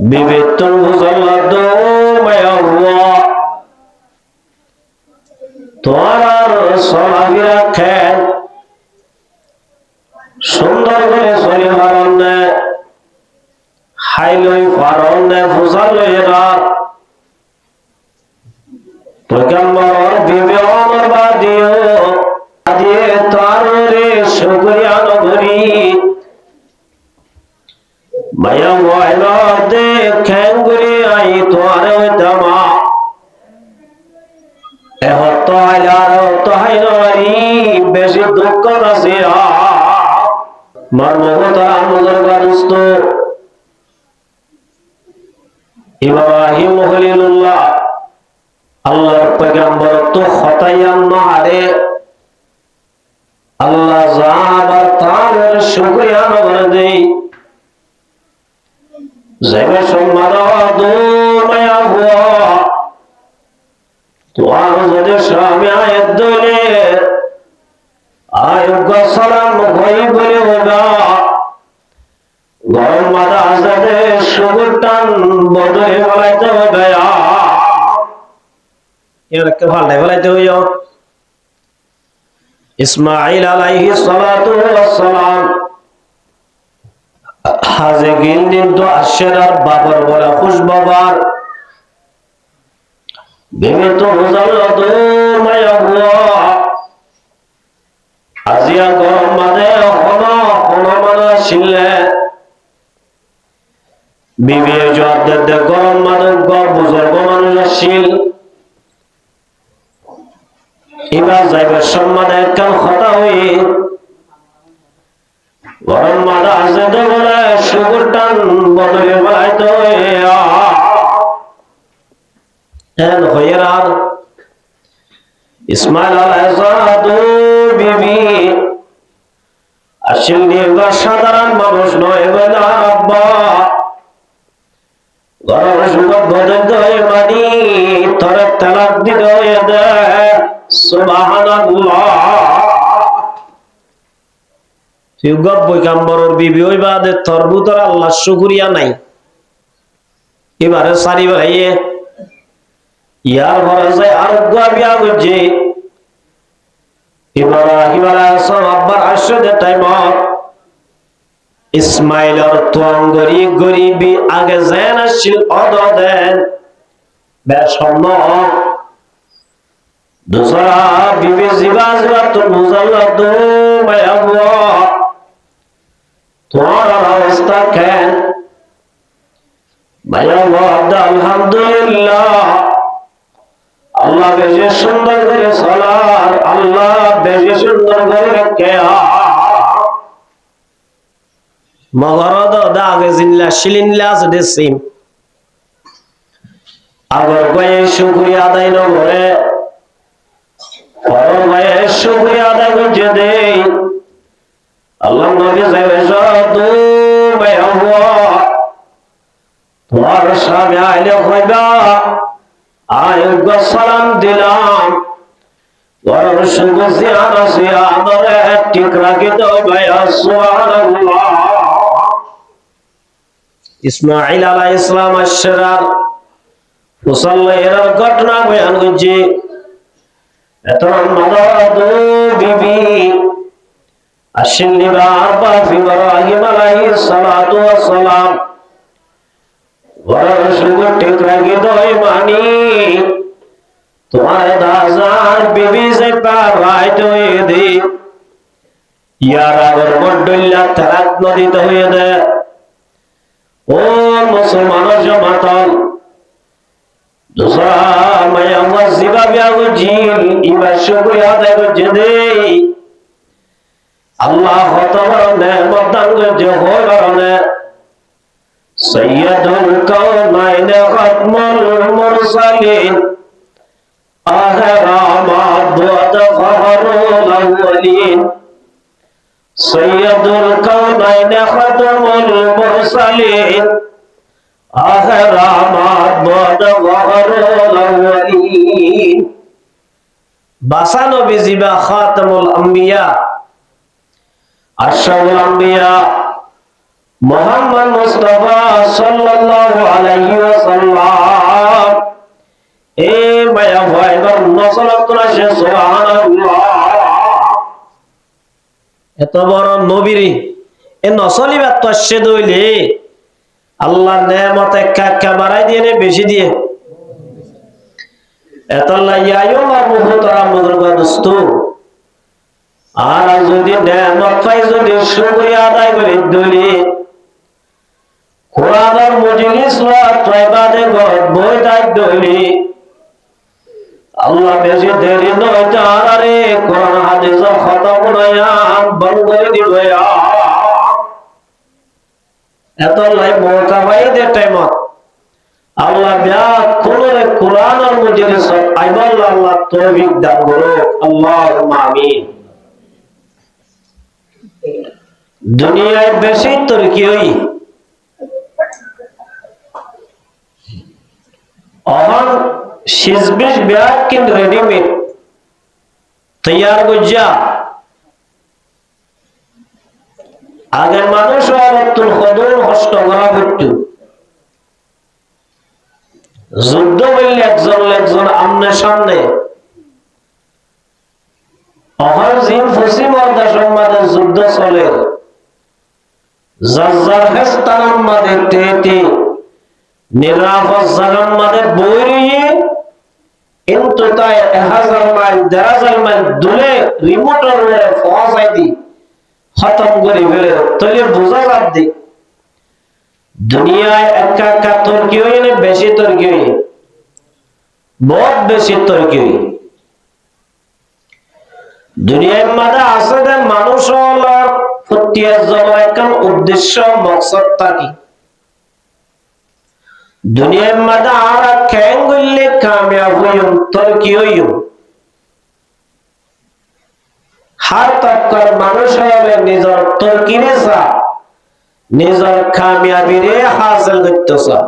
বিবেতন মুসল্লাদ মায়াল্লাহ তোমার সলাফিরা খেল সুন্দর করে চলে পারন হাইলই পারন ফুসাল লইরা পয়গম্বর বিবেক বাদিও দিয়ে তার রে শুকরিয়া নগরী মায়া ওয়াইলা দে খেঙ্গুরি আই তোরে দমা এহত আলার তো হাইনারি বেশি দুঃখ আছে মানবতা আমলের বাদস্ত ইব্রাহিম খলিলুল্লাহ আল্লাহর পয়গম্বর তো খতায়ান মারে আল্লাহ যাবার তার শুকরিয়া নগরে দেই যাইবে সম্মাদ মায়া হুয়া তোমার যদি স্বামী আয়াত দলে আয়োগ্য সালাম হই বলে ওরা গরম মাদা আজাদে সুগুর টান বদলে বলাইতে হবে এরকে ভালটাই বলাইতে হইও ইসমাঈল আলাইহিস সালাতু ওয়াস সালাম হাজে গিলদিন তো আশেরার বাবার বলা খুশ বাবার ভেবে তো মুজাল্লাদ মায়া হুয়া আজিয়া গরম মানে মানা শিলে বিবে জবাব দে গরম মানে বুজুর্গ মানুষ শিল এবার যাইবে সম্মানে কাল কথা হই গরম মাদা আছে তো বলে সুগুর টান বদলে বলাইতে হইয়ার ইসমাইল আলাইহিস সালাতু বিবি আসল নির্গা সাধারণ মানুষ নয় বলে আব্বা গরম সুগত বদলে মানি তোরে তালাক দিতে দে সুবহানাল্লাহ যুগব পয়গম্বরের বিবি হইবা দে তোর ভিতর আল্লাহর শুকরিয়া নাই এবারে সারি ভাইয়ে ইয়ার ভরসে আর বিয়া বুঝে ইব্রাহিম আলাইহিস সালাম আব্বার আশরে টাইম ইসমাইলের তোঙ্গরি গরিবি আগে যেন ছিল অদদেন বেশন্ন দুসরা বিবি জিবা তো মুজাল্লাদ মায়া তোমার অবস্থা কেন মায়া আলহামদুলিল্লাহ আল্লাহ বেশি সুন্দর করে সালার আল্লাহ বেশি সুন্দর করে রাখে মগরদ দাগে জিল্লা শিলিনলা আছে সিম আগর গয়ে শুকরিয়া আদায় ন করে পর গয়ে শুকরিয়া আদায় করে দেই আল্লাহ নবী সাহেব মায়া তোমার সামনে আইলে হইবা আয়োগ্য সালাম দিলাম বড় সুগসি আনাসি আদরে ঠিক রাখি তো ভাইয়া সুবহানাল্লাহ ইসমাঈল আলাইহিস সালাম আশরার মুসাল্লাহের ঘটনা বয়ান করছে এত মাদাদ বিবি আশিনি বাবা ইব্রাহিম আলাইহিস সালাতু ওয়াস সালাম বড় সুগত ঠিক রাখি তো মানি তোমার দাজার বিবি সে পার রাইট হয়ে দে ইয়ার আগর বড়ল্লা তারাক নদীতে হয়ে দে ও মুসলমানের জমাতল দুসরা মায়া ওয়াজিবা বিয়াগো জিল ইবা শুকরিয়া দেব জেদে আল্লাহ তাআলা নেমত দান করে হয় কারণে সৈয়দুল কাওনাইন খাতমুল মুরসালিন আহরামাত ফাখরুল আউয়ালিন সৈয়দুল কাওনাইন খাতমুল মুরসালিন আহরামাত ফাখরুল আউয়ালিন বাসা নবী জিবা খাতামুল আম্বিয়া আশরাফুল আম্বিয়া মুহাম্মদ মুস্তাফা সাল্লাল্লাহু সে সুবহানাল্লাহ। এত বড় নবীর এ নসলিবা তসে দইলে আল্লাহর নেয়ামত একা বাড়াই দিয়ে বেশি দিয়ে এত লাইয়ায়ো মারমুহতারা মুদরবা দোস্ত। আর যদি নেয়ামত পাই যদি শুকরিয়া আদায় করে দইলে কোরআনের মজলিস ওয়া ইবাদে গদ বই দাই দইলে আল্লাহ বেশি দেরি নয় তারে কোরআন হাদিস খতম নয়া বন্ধ করে দিবে। এত লাই মৌকা পাই দে টাইমত আল্লাহ বিয়া কোনরে কোরআন আর মজলিস আইবাল আল্লাহ তৌফিক দান করো আল্লাহুম্মা আমিন। দুনিয়ায় বেশি তোর কি হই অহন শিজবিশ ব্যাগ কিন রেডিমেড তৈয়ার গুজা আগের মানুষ অবতুল খদর হস্ত করা করতো যুদ্ধ বললে একজন আমনে সামনে অহন জিন ফসিম দেশের মাঝে যুদ্ধ চলে যার হেস্তানার মাঝে টেটে নিরাপদ জাগার মাঝে বইরিয়ে কিন্তু তাই 1000 মাইল 1000 মাইল দূরে রিমোটের উপরে পৌঁছাই দি খতম করে ফেলে তাহলে বোঝা বাদ দি দুনিয়ায় একা তোর কি হই না বেশি তোর কি হই বহুত বেশি তোর কি হই। দুনিয়ার মাঝে আছে যে মানুষ হলো প্রত্যেক জনের একটা উদ্দেশ্য মকসদ থাকে। দুনিয়ার মাঝে আর কেন গইলে কামিয়াব হইম তোর কি হইম হার তক্কর মানুষ হবে নিজের তোর কিনে চা নিজের কামিয়াবিরে হাসিল করতেছা।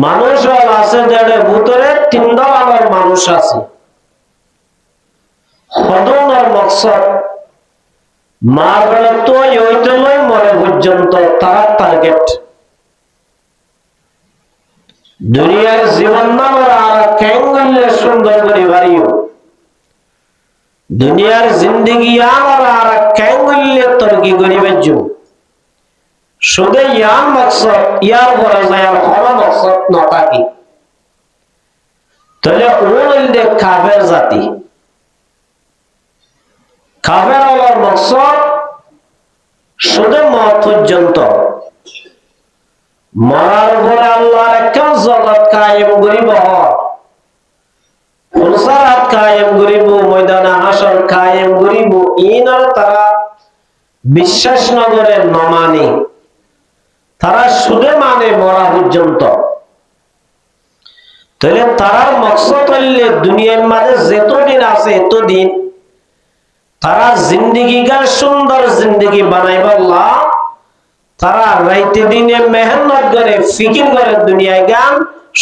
মানুষ আছে যাদের ভিতরে 3 ধরনের মানুষ আছে। হদনের মকসদ মার বেলা তো ওইটা লই মরে পর্যন্ত তার টার্গেট দুনিয়ার জীবন নামের আর কেন গইলে সুন্দর করে বাড়িও দুনিয়ার জিন্দগি আমার আর কেন গইলে তোর কি গরিবের যুগ শুধু ইয়ার মকসদ ইয়ার বলা যায় আর কোনো মকসদ না থাকে তাহলে ওইলে কাফের জাতি কাফের হওয়ার মকসদ শুধু মত পর্যন্ত মরার পরে আল্লাহর একটা জগৎ কায়েম করিব ফুলসারাত কায়েম করিব ময়দানে হাসর কায়েম করিব ইনার তারা বিশ্বাস না করে নমানি তারা শুধু মানে মরা পর্যন্ত। তাহলে তারার মকসদ হইলে দুনিয়ার মাঝে যতদিন আছে এতদিন তারা জিন্দিগিকে সুন্দর জিন্দিগি বানাইব আল্লাহ তারা রাইতে দিনে মেহনত করে ফিকির করে দুনিয়ায় গান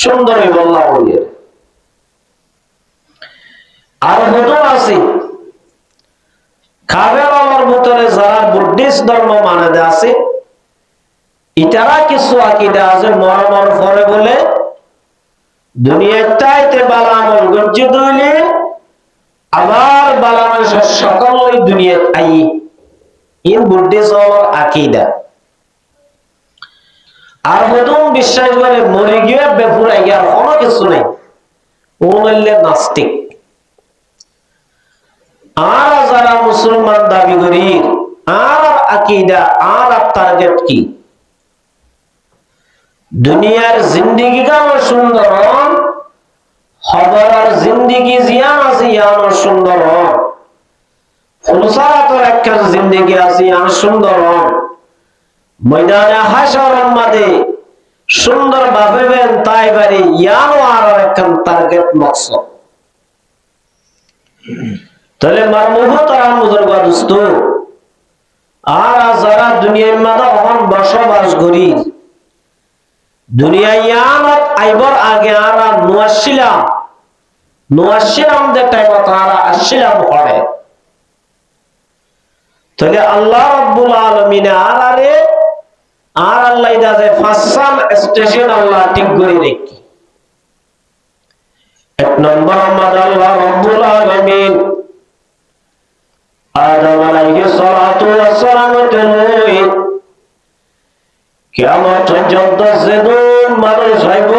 সুন্দর হইব আল্লাহ বলে। আর হতো আছে কাফের আমার ভিতরে যারা বুদ্ধিস্ট ধর্ম মানে আছে ইতারা কিছু আকীদা আছে মরমর পরে বলে দুনিয়ার চাইতে বালা আমল গজ্জিত হইলে আবার বালা মানুষের সকল ওই দুনিয়াত আই ইন বুদ্ধিস্ট আকীদা। আর হতুম বিশ্বাস করে মরে গিয়ে বেফুরাই গিয়ে আর কোনো কিছু নাই ও বললে নাস্তিক। আর যারা মুসলমান দাবি করি আর আকীদা আর টার্গেট কি দুনিয়ার জিন্দিগি গানো সুন্দর হবার জিন্দিগি জিয়ান আছে ইয়ানো সুন্দর ফুলসারাতের একটা জিন্দিগি আছে ইয়ান সুন্দর ময়দানে হাসরের মাঝে সুন্দর ভাবেন তাই বাড়ি ইয়ানো আর একটা টার্গেট মকসদ। তাহলে মারমুহতারা মুজরবা দোস্ত আর যারা দুনিয়ার মাঝে অহন বসবাস করি দুনিয়া ইয়ানত আইবার আগে আরা নুয়াশিলাম যে টাইমত আরা আসছিলাম করে তাহলে আল্লাহ রাব্বুল আলামিন আরে আর আল্লাহ ইদা যে ফাসান স্টেশন আল্লাহ ঠিক করে রেখি এক নম্বর আমাদের আল্লাহ রাব্বুল আলামিন আদম আলাইহিস সালাতু ওয়াস সালাম কে কিয়ামত পর্যন্ত যেদিন মানুষ হইব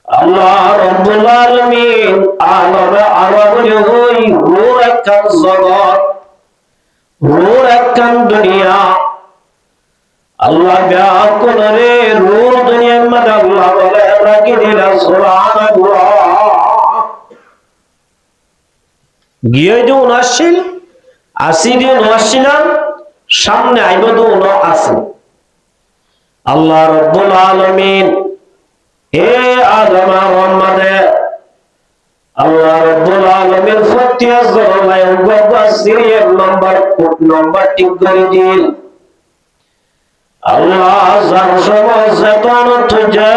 আল্লাহ রাব্বুল আলামিন আলামে আরাবুল হই রূহ একখান জগৎ রূহ একখান দুনিয়া আল্লাহ ব্যাকুল রে রূহ দুনিয়ার মধ্যে আল্লাহ বলে রাখি দিলা সুবহানাল্লাহ গিয়ে যখন আসছিল আসি দিন আসছিলাম সামনে আইব দোন আছে আল্লাহ রাব্বুল আলামিন হে আদম মুহাম্মদে আল্লাহ রাব্বুল আলামিন ফতিয়া জলাই গবা সিরিয়াল নাম্বার ঠিক করে দিল আল্লাহ জান সমজতন তুজে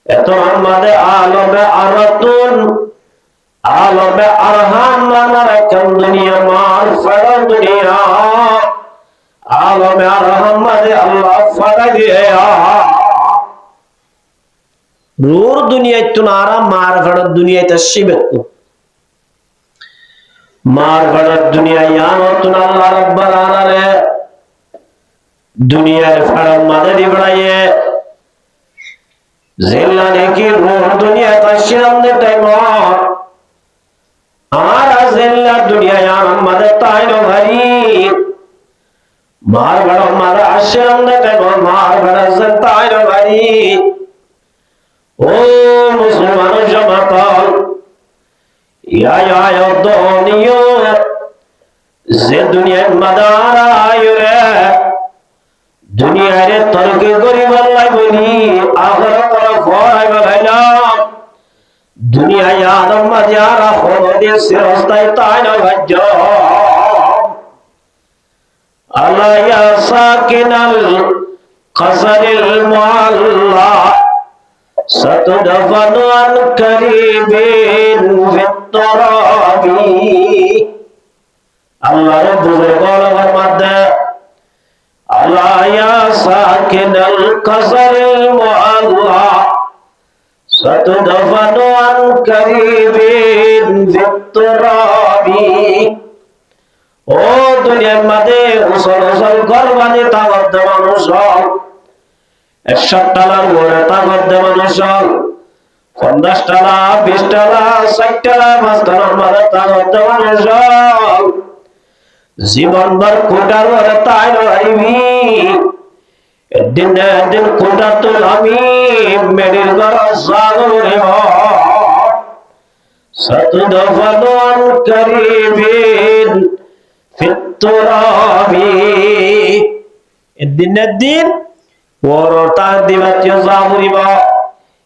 এত আমাদের আলমে আরাতুন আলমে আরহাম নামের একখান দুনিয়া মার ফাড়া দুনিয়া আলমে আরহাম মানে আল্লাহ ফাড়া দিয়ে রূর দুনিয়ায় তো নারা মার ফাড়ার দুনিয়ায় তা শিবে মার ফাড়ার দুনিয়ায় ইয়ানতুন আল্লাহ রাব্বুল আলামিন দুনিয়ার ফাড়ার মাঝে দিবড়াইয়ে জিল্লা নেকি রূর দুনিয়া তা শিরাম দে টাইম আর জিল্লা দুনিয়া ইয়ান মাঝে তাইনো ভাই মার ফাড়ার মাঝে আশিরাম দে টাইম মার ফাড়ার যে তাইনো ভাই ও মুসলমান জমাতাল ইয়া দুনিয়া যে দুনিয়ার মাদারা আয়রে দুনিয়ারে তরকে করি বললাই বলি আখিরাতের ফরাই বলাইলাম দুনিয়ায় আদম মাজিয়ারা হলদে সিরস্তায় তাইনা ভাজ্য আলা ইয়া সাকিনাল কসরিল মুআল্লা ستدفن عن قريب في التراب الله বুজুর্গ বলার মধ্যে আল্লাহ ইয়া সাকিনাল কসরিল মুআল্লা ستدفن عن قريب في التراب ও দুনিয়ার মধ্যে উসল উসল ঘর বানিয়ে তাওয়ার মানুষ 100 টাকার ওরে তাগত দে মানুষ 50 টাকা 20 টাকা 60 টাকা মাস্টার মারা তাগত দে মানুষ জীবনভর কোটার ওরে তাই রইবি একদিন কোটা তো আমি মেডির ঘর সাগরে সতদফানুন করিবিন ফিত্তুরাবি একদিন ওর তার দিবাতীয় জাবুরিব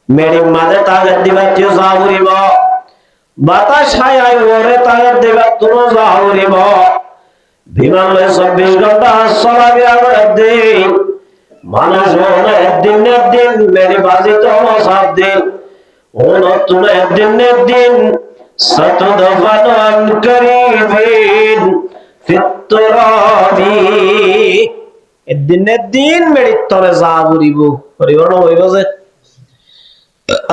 মেরি মাঝে তাগের দিবাতীয় জাবুরিব বাতাস হায় ওরে তাগের দিবাত্য জাবুরিব বিমান লয় 24 ঘন্টা চলাবি আমরা দিন মানুষ একদিন মেরি বাজিত সাত দিন নতুন একদিন সতদফানুন করিবিন ফিত্তুরাবি দিন মেরিত তরে যা ঘুরিব পরিবর্তন হইব যে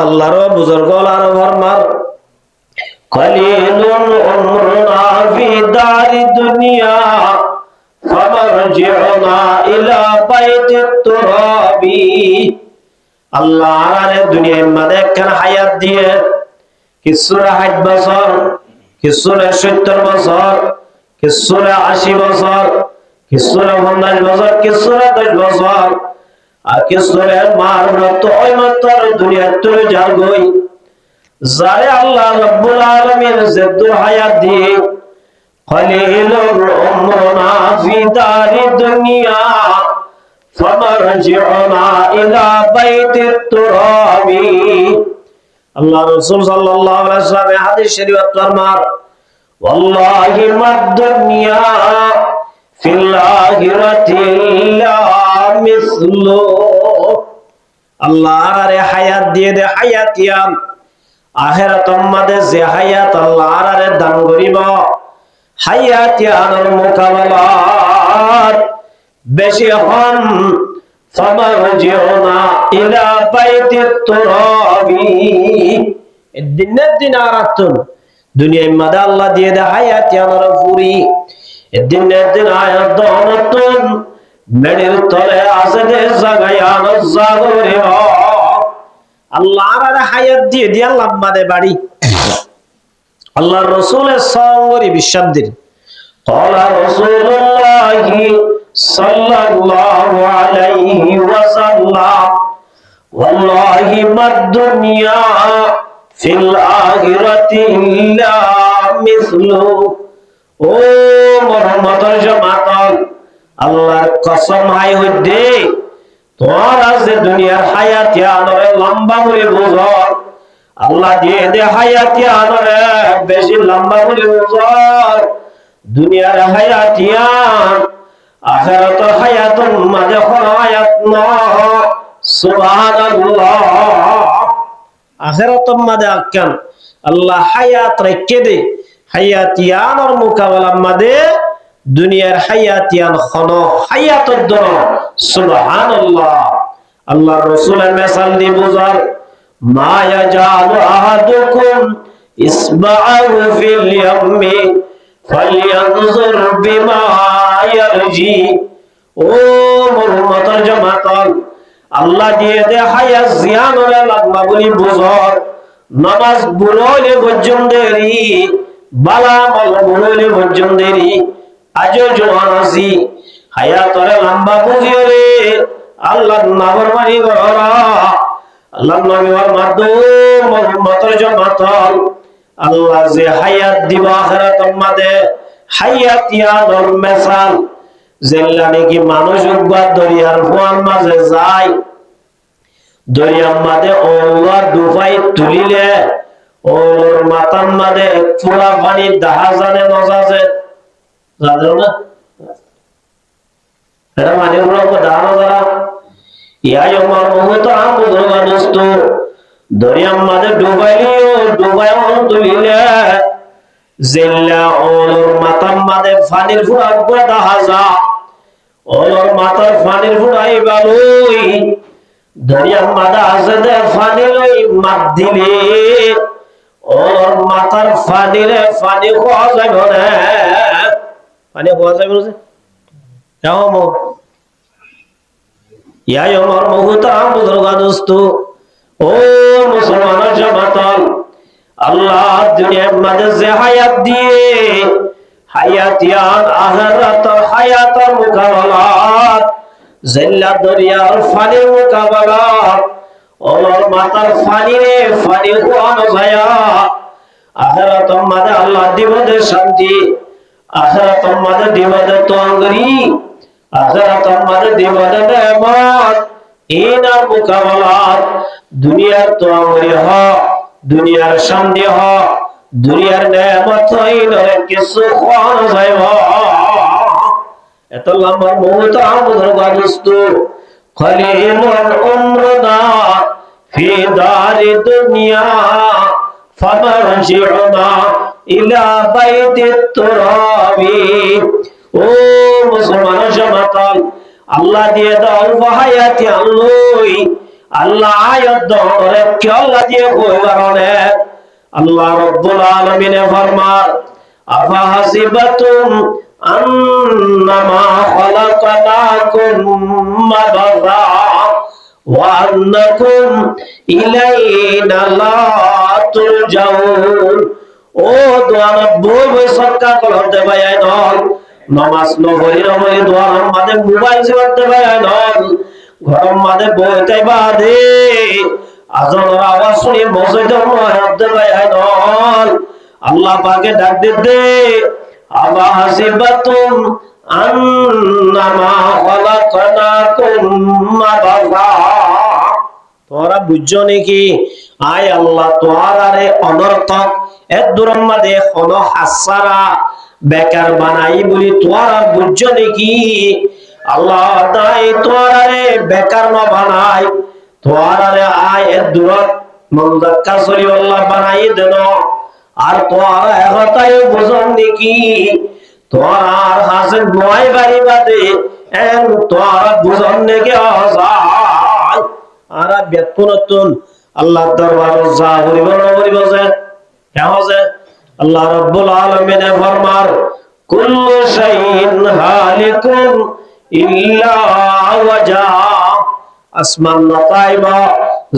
আল্লাহর বুজুর্গ আল্লাহর ফরমান কলিলুন উমরুনা ফি দারি দুনিয়া ফামারজিউনা ইলা বাইতিত তুরাবি আল্লাহর দুনিয়ার মধ্যে একখান হায়াত দিয়ে কিছুরা 60 বছর কিছুরা 70 বছর কিছুরা 80 বছর কিছুরা 50 বছর কিছুরা 10 বছর আর কিছুরা মার মতো ওই মাত্র দুনিয়ার তুই যার গই যারে আল্লাহ রাব্বুল আলামিন যদ্দুর হায়াত দিয়ে খলিলুর উমরুনা ফি দারি দুনিয়া ফামারজিউনা ইলা বাইতিত তুরাবি আল্লাহ রাসূল সাল্লাল্লাহু আলাইহি ওয়াসাল্লাম হাদিস শরীফ ফরমান ওয়াল্লাহি মাদ দুনিয়া ফিল আখিরাতি লা মিসলু আল্লাহর আরে হায়াত দিয়ে দে হায়াতিয়াম আখিরাতের মধ্যে যে হায়াত আল্লাহর আরে দান করিব হায়াতিয়ার মোকাবেলাত বেশি হন ফামারজিউনা ইলা বাইতিত তুরাবি দিনের দিন আরাতুন দুনিয়ার মধ্যে আল্লাহ দিয়ে দে হায়াত ইয়ানার ফুরি দিনের দিন আয়াত দনতুন মেডের তলে আছে যে জাগায়ান জাগরে আল্লাহ আর হায়াত দিয়ে দিয়ে আল্লাহ মাদে বাড়ি আল্লাহর রাসূলের সঙ্গরি বিশ্বদ্দিন قال رسول الله صلى الله عليه وسلم والله ما الدنيا في الآخرة إلا مثله ও মুহাম্মদের জামাত আল্লাহর কসম হাই হইতে তোমার আছে দুনিয়ার হায়াত ইয়ানরে লম্বা করে বুঝো আল্লাহ দিয়ে দে হায়াত ইয়ানরে বেশি লম্বা করে বুঝো দুনিয়ার হায়াত ইয়ান আখিরাতের হায়াতুন মাঝে কোন হায়াত না সুবহানাল্লাহ আখিরাতের মাঝে আকাম আল্লাহ হায়াত রেখে দে হায়াতিয়ানোর মোকাবেলার মাঝে দুনিয়ার হায়াতিয়ান খন হায়াতের দর সুবহানাল্লাহ আল্লাহ রাসূলের মিসাল দি বুঝার মা ইয়াজালু আহাদুকুম ইসবা'ু ফিল ইয়ামি ফালয়ানজুর বিমা ইয়ারজি ও মুহাম্মদের জামাত আল্লাহ দিয়ে দে হায়াত জিয়ানরে লাগমা বলি বুঝর নামাজ বুললে বজ্জম দেরি বালা মল বুললে বজ্জম দেরি আজো জওয়ান আছি হায়াতরে লম্বা বুঝিয়ে রে আল্লাহর নাফরমানি করা আল্লাহর নবীর মাধ্যমে মুহাম্মদের জামাত আল্লাহ যে হায়াত দিব আখিরাতের মাঝে হায়াত ইয়ানোর মিসাল যেলা নাকি মানুষ উকবার দরিয়ার ফুয়ার মাঝে যায় দরিয়ার মাঝে ওলা ডুবাই তুলিলে ওর মাথার মাঝে পুরা পানি দেখা জানে নজাজে জানো না এটা মানে পুরো দাঁড়ানো যারা ইয়াই আমার মহত আমুদরগা দোস্ত দরিয়ার মাঝে ডুবাইলিও ডুবাই তুলিলে যেলা ওর মাথার মাঝে পানির ফুরা উপরে দেখা যা ওর মাথার পানির ফুরাই বালুই দরিয়ার মাঝে আছে দে পানি লই মাত দিলে ওর মাথার পানিরে পানি খাওয়া যাবে না পানি খাওয়া যাবে না যাও মো ইয়াই আমার মুহতারাম বুজুর্গ দোস্ত ও মুসলমানের জামাত আল্লাহ দুনিয়ার মাঝে যে হায়াত দিয়ে হায়াতিয়ান আখিরাত হায়াতের মুকাবালাত জিল্লা দরিয়ার ফানির মুকাবালাত ওর মাথার ফানিরে ফানি কোয়ানো যায় আখিরাতের মাঝে আল্লাহ দিব দে শান্তি আখিরাতের মাঝে দিব দে তঙ্গরি আখিরাতের মাঝে দিব দে নেয়ামত ইনার মুকাবালাত দুনিয়ার তঙ্গরি হ দুনিয়ার শান্তি হ দুনিয়ার নেয়ামত ইনরে কিছু কোন যাইব এত লম্বা মুহূর্ত আমাদের বাদস্ত খলিলুন উমরুনা ফি দারি দুনিয়া ফামারজিউনা ইলা বাইতিত তুরাবি ও মুসলমান জামাত আল্লাহ দিয়ে দাও হায়াতি আল্লাহ আল্লাহ আয়াত দরে কি আল্লাহ দিয়ে কই কারণে আল্লাহ রাব্বুল আলামিন ফরমান আফা হাসিবাতুম আন্নামা খালাকনাকুম মাবাযা ওয়া আন্নাকুম ইলাইনা লা তুরজাউন ও দোয়ার বই বই সরকার করতে ভাই নল নামাজ নবরি নবরি দোয়ার মাঝে মোবাইল চলতে ভাই নল ঘরের মাঝে বইতে বাদে আজানের আওয়াজ শুনে মসজিদের মধ্যে ভাই নল আল্লাহ পাকে ডাক দিতে আবা হাসিবাতুম আন্নামা খালাকনাকুম মাবাযা তোরা বুঝছো নাকি আয় আল্লাহ তোরারে অনর্থক এর দূরের মাঝে কোন হাসারা বেকার বানাই বলি তোরা বুঝছো নাকি আল্লাহ তাই তোরারে বেকার না বানাই তোরারে আয় এর দূরত মন্দাক্কা সরি আল্লাহ বানাই দেন আর তোরা একটাই বুঝন নাকি তোরার হাসে নয় বাড়ি বাদে এন তোরা বুঝন নেগে আজাই আরা বেতনতুন আল্লাহর দরবারে যা করিব না করিব যে কেমন যে আল্লাহ রাব্বুল আলামিন ফরমার কুল্লু শাইইন হালিকুন ইল্লা ওয়াজা আসমান না তাইবা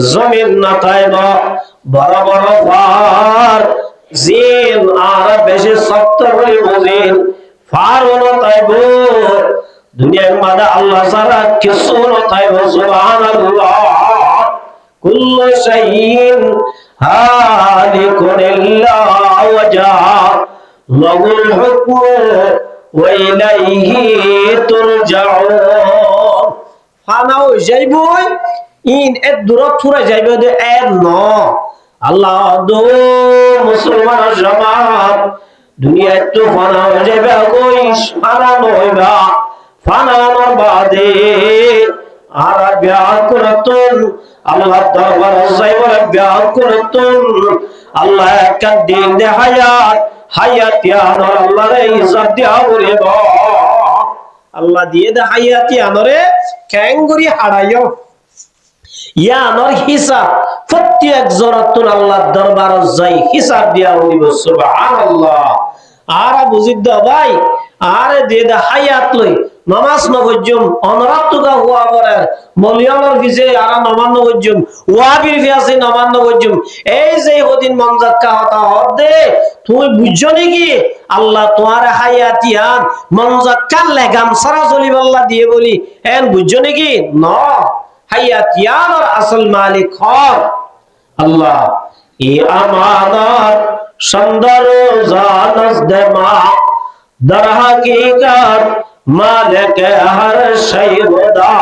জমিন না তাইবা বড় বড় ফার জিন আর বেশি শক্ত করে বুঝিন ফার না তাইব দুনিয়ার মাঝে আল্লাহ ছাড়া কিছু না তাইব সুবহানাল্লাহ কুল্লু শাইইন হালিকুন ইল্লা ওয়াজা লাহুল হুকমু ওয়া ইলাইহি তুরজাউন ফানাও যাইবই ইন এ দূরত ফুরা যাইবে দে এ ন আল্লাহ দো মুসলমান জামাত দুনিয়া তো ফানাও যাইবে কইস ফানা নইবা ফানানোর বাদে আর ব্যাকুরতুন আল্লাহ দরবার যাইবে ব্যাকুরতুন আল্লাহ একটা দিন দে হায়াত ইয়ানোর আল্লাহর ইজ্জত দিয়া বলিব আল্লাহ দিয়ে দে হায়াতি আনরে ক্যাঙ্গুরি হারাইও ইয়ানোর হিসাব প্রত্যেক জরাতুন আল্লাহর দরবার যাই হিসাব দিয়া বলিব সুবহানাল্লাহ আর বুঝিদ ভাই আরে দিয়ে দে হায়াত লই নামাজ নবজুম অনরাতুকা হুয়া করে মলিয়ানোর ভিজে আর নামান নবজুম ওয়াবির ভিয়াসে নামান নবজুম এই যে ওদিন মনজাক্কা হতা হদে তুই বুঝছো নাকি আল্লাহ তোমার হায়াতিয়ান মনজাক্কা লাগাম সারা চলিব আল্লাহ দিয়ে বলি এন বুঝছো নাকি ন হায়াতিয়ান আর আসল মালিক হর আল্লাহ এই আমানত সুন্দর জানস দেমা در حقیقت مالک ہر شے خدا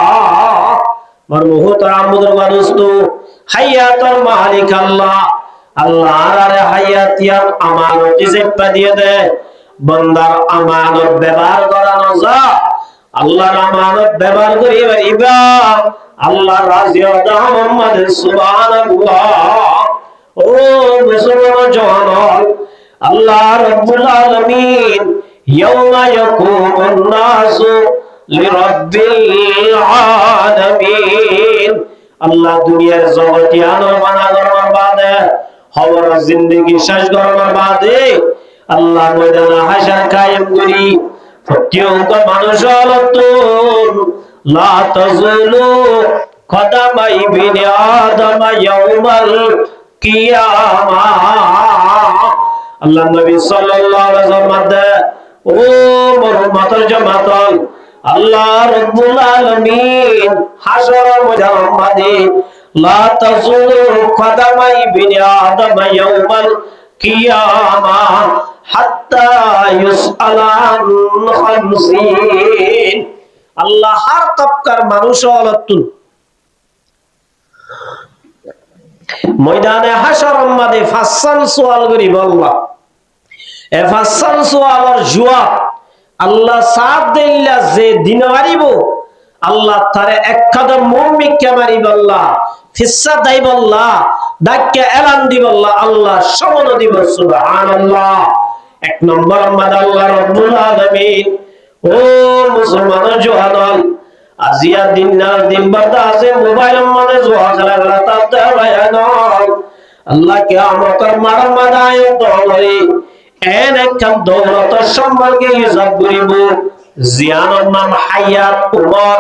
مرموت عمدر ورستو حیات اور مالک اللہ اللہ رہے حیاتیان امانت سے پدیے دے بندر امانت بیبار کرانا جا اللہ امانت بیبار کری وریبا اللہ راضی ہوتا محمد سبحان اللہ او مسلمان جوانال اللہ رب العالمین يوم يقوم الناس لرب العالمين الله দুনিয়ার জগতে আনো বানা করার বাদে হওয়ার জিন্দেগি শেষ করার বাদে আল্লাহ ময়দানে হাসর কায়েম করি প্রত্যেক মানুষ আলতুন লা তাজুলু কদামাই বিনি আদম ইয়াউমাল কিয়ামাহ আল্লাহ নবী সাল্লাল্লাহু আলাইহি ওয়াসাল্লাম ও মুহাম্মদের জামাতল আল্লাহ রাব্বুল আলামিন হাশরের ময়দানে লা তাজুলু কদামাই বিনি আদম ইয়াউমাল কিয়ামাহ হাত্তা ইউসআলান খামসিন আল্লাহ হর তবকার মানুষ আলতুন ময়দানে হাশরের মধ্যে ফাসাল সওয়াল করি আল্লাহ এফাসাল সোয়ালার জবাব আল্লাহ সাথ দেইলা যে দিন মারিব আল্লাহ তারে এক কদম মুমিনকে মারিব আল্লাহ ফিসা দাইব আল্লাহ ডাকে এলান দিব আল্লাহ আল্লাহ সমন দিব সুবহানাল্লাহ এক নম্বর আমাদ আল্লাহ রাব্বুল আলামিন ও মুসলমান জওয়ান আজিয়া দিন বাদা আছে মোবাইল মানে জোয়াজলা গলা তা বায়ান আল্লাহ কিয়ামতের মারমাদায় দৌড়ে এন একখান দৌলত সম্পর্কে হিসাব করিব জিয়ানোর নাম হায়াত উমর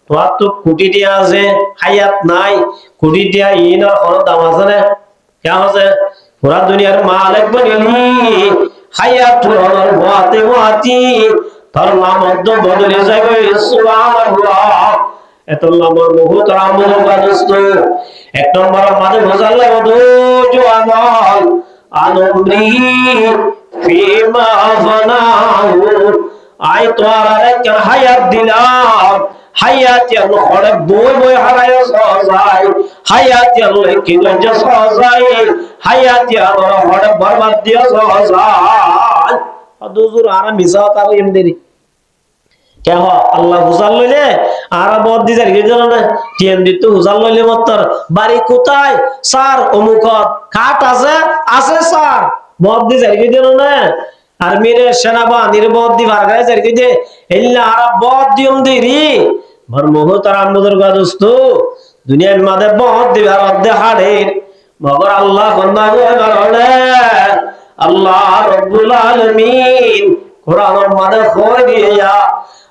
তোমার তো কোটি দিয়া আছে হায়াত নাই কোটি দিয়া ইনার কোনো দাম আছে না কেমন আছে পুরা দুনিয়ার মালিক বনিলি হায়াত পুরানোর মোয়াতে মোয়াতি তোর নাম বদলে যাবে সুবহানাল্লাহ এত নামের বহুত আমল বাদস্ত এক নম্বর মাঝে বোঝালে বধু জওয়ান আনন্দি ফিমা ফানাউ আই তোয়ারে কে হায়াত দিলাম হায়াত ইয়াল খড়ে বই বই হারায় সজাই হায়াত ইয়াল কি গঞ্জ সজাই হায়াত ইয়াল খড়ে বরবাদ দিয়া সজাই আদুজুর আরা মিসা তার এমদেরি কে হ আল্লাহ হুজাল লইলে আরা বদ দি যাই গেল না টিএম দিত হুজাল লইলে মতর বাড়ি কোথায় স্যার অমুকত কাট আছে আছে স্যার বদ দি যাই গেল না আর্মির সেনাবাহিনীর বদ দিবার গায়ে যে এল্লা আরব বদ দিম দিরি ভর মুহতারাম বুজুর্গ দোস্ত দুনিয়ার মাঝে বদ দিবার অর্ধে হাড়ের মগর আল্লাহ বন্দা বলে আল্লাহ রব্বুল আলামিন কোরআনের মাঝে কই দিয়া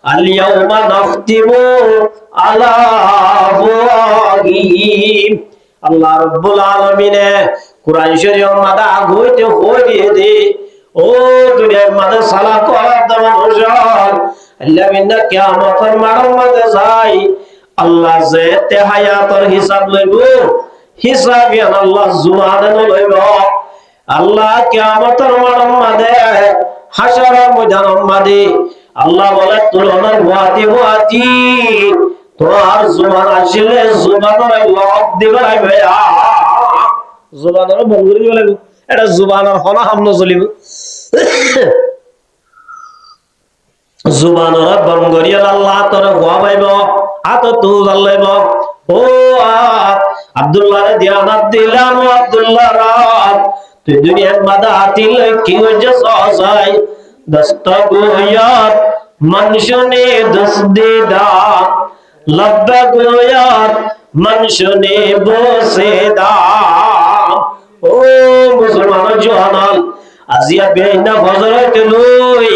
আল ইয়াউমা নাখতিমু আলা আফওয়াহিহিম আল্লাহ রব্বুল আলামিনে কুরআন শরীফের মাঝে আগইতে কই দিয়ে দে ও দুনিয়ার মাঝে সালা করার দেওয়া মানুষজন আল্লাহ বিন্দা কিয়ামতের মাঠের মাঝে যাই আল্লাহ যে তে হায়াতের হিসাব লইব হিসাব আল্লাহ জুমানে লইব আল্লাহ কিয়ামতের মাঠের মাঝে হাসরের ময়দানের মাঝে আল্লাহ বলে তুলনার ওয়াতি ওয়াতি তোমার জুমান আসলে জুবানের লক দিবে ভাইয়া জুবানের বঙ্গুরি বলে এটা জুবানের হনা হামনো চলিব জুবানের বঙ্গরিয়াল আল্লাহ তোরে গোয়া পাইব আত তু জাল্লাইব ও আব্দুল্লাহ রে দিয়ানাত দিলাম আব্দুল্লাহ রাত তুই দুনিয়ার মাদা আতিল কি হইছে সহসাই দস্তগুয়াত মনশনে দসদিদা লব্বগুয়াত মনশনে বসেদা ও মুসলমান জওয়ান আজিয়া বেইনা ফজর হইতে লই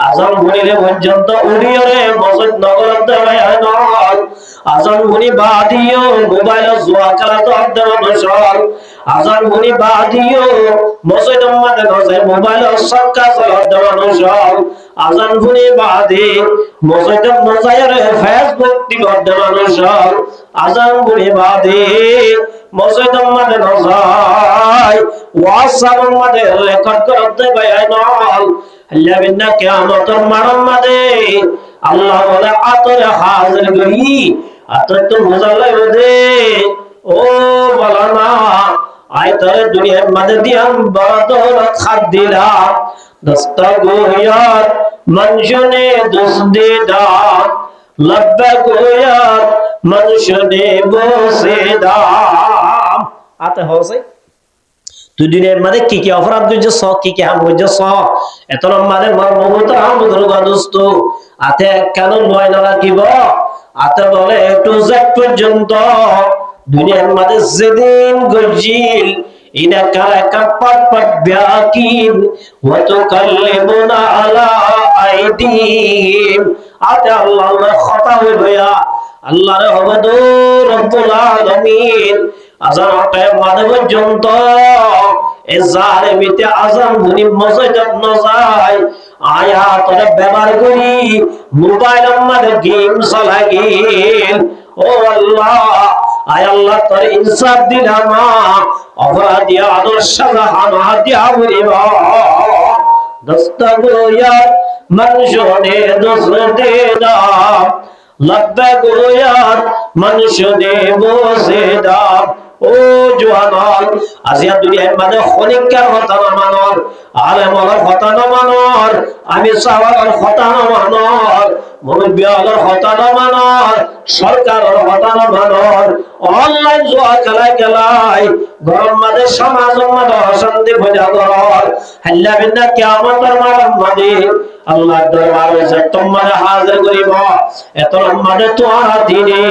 আজান ঘুরিলে পর্যন্ত উড়িয়রে মসজিদ নগর দেওয়া নয় আজান ঘুরি বাদিও মোবাইল জুয়া খেলা তো দেওয়া আজান ঘুরি বাদিও মসজিদ মাঝে নজে মোবাইল সবকা চলা দেওয়া নয় আজান ঘুরি বাদি মসজিদ নজায়রে ফেসবুক দিগ দেওয়া নয় আজান ঘুরি বাদি মসজিদ মাঝে নজায় ওয়াটসঅ্যাপ মাঝে রেকর্ড করতে পায় নয় আল্লাহ বিন্দা কিয়ামতের মাঠের মাঝে আল্লাহ বলে আতরে হাজির করি আতর তো মজা লাগবে দে ও বলা না আয় তোরে দুনিয়ার মাঝে দিয়াম বড় দৌলত খাদ দিলা দস্তগুয়াত মনশনে দসদিদা লব্বগুয়াত মনশনে বসেদা আতে হসে তুই দুনিয়ার মাঝে কি কি অপরাধ করছিস কি কি হাম করছিস এত মাঝে মর্মভূত হাম দোস্ত আতে কেন নয় না রাখিব আতে বলে একটু জেড পর্যন্ত দুনিয়ার মাঝে যেদিন গজিল ইনাকা কাপাট পাট বিয়াকিন ওয়া তুকাল্লিমুনা আলা আইদিম আতে আল্লাহ খতা হইয়া আল্লাহর হবদ রব্বুল আলামিন আজান টাইম মাঝে পর্যন্ত এ জালেমিতে আজান ধনি মসজিদ ন যায় আয়া তোরে ব্যবহার করি মোবাইল মাঝে গেম চালাগিল ও আল্লাহ আয় আল্লাহ তোর ইনসাফ দিলাম অপরাধী আদর্শ হামা দিয়া বলিবা দস্তগুয়াত মনশনে দসদিদা লব্বগুয়াত মনশনে বসেদা ও জওয়ান আজিয়া দুনিয়ার মাঝে খনিকার কথা না মানর আলেমর কথা না মানর আমি সাওয়ার কথা না মানর মুরব্বিয়ার কথা না মানর সরকারের কথা না মানর অনলাইন জুয়া খেলায় গরম মাঝে সমাজের মাঝে অশান্তি ভজা করর আল্লাহ বিন্দা কিয়ামতের মাঝে আল্লাহর দরবারে যে তোমারে হাজির করিব এত মাঝে তোরা দিনে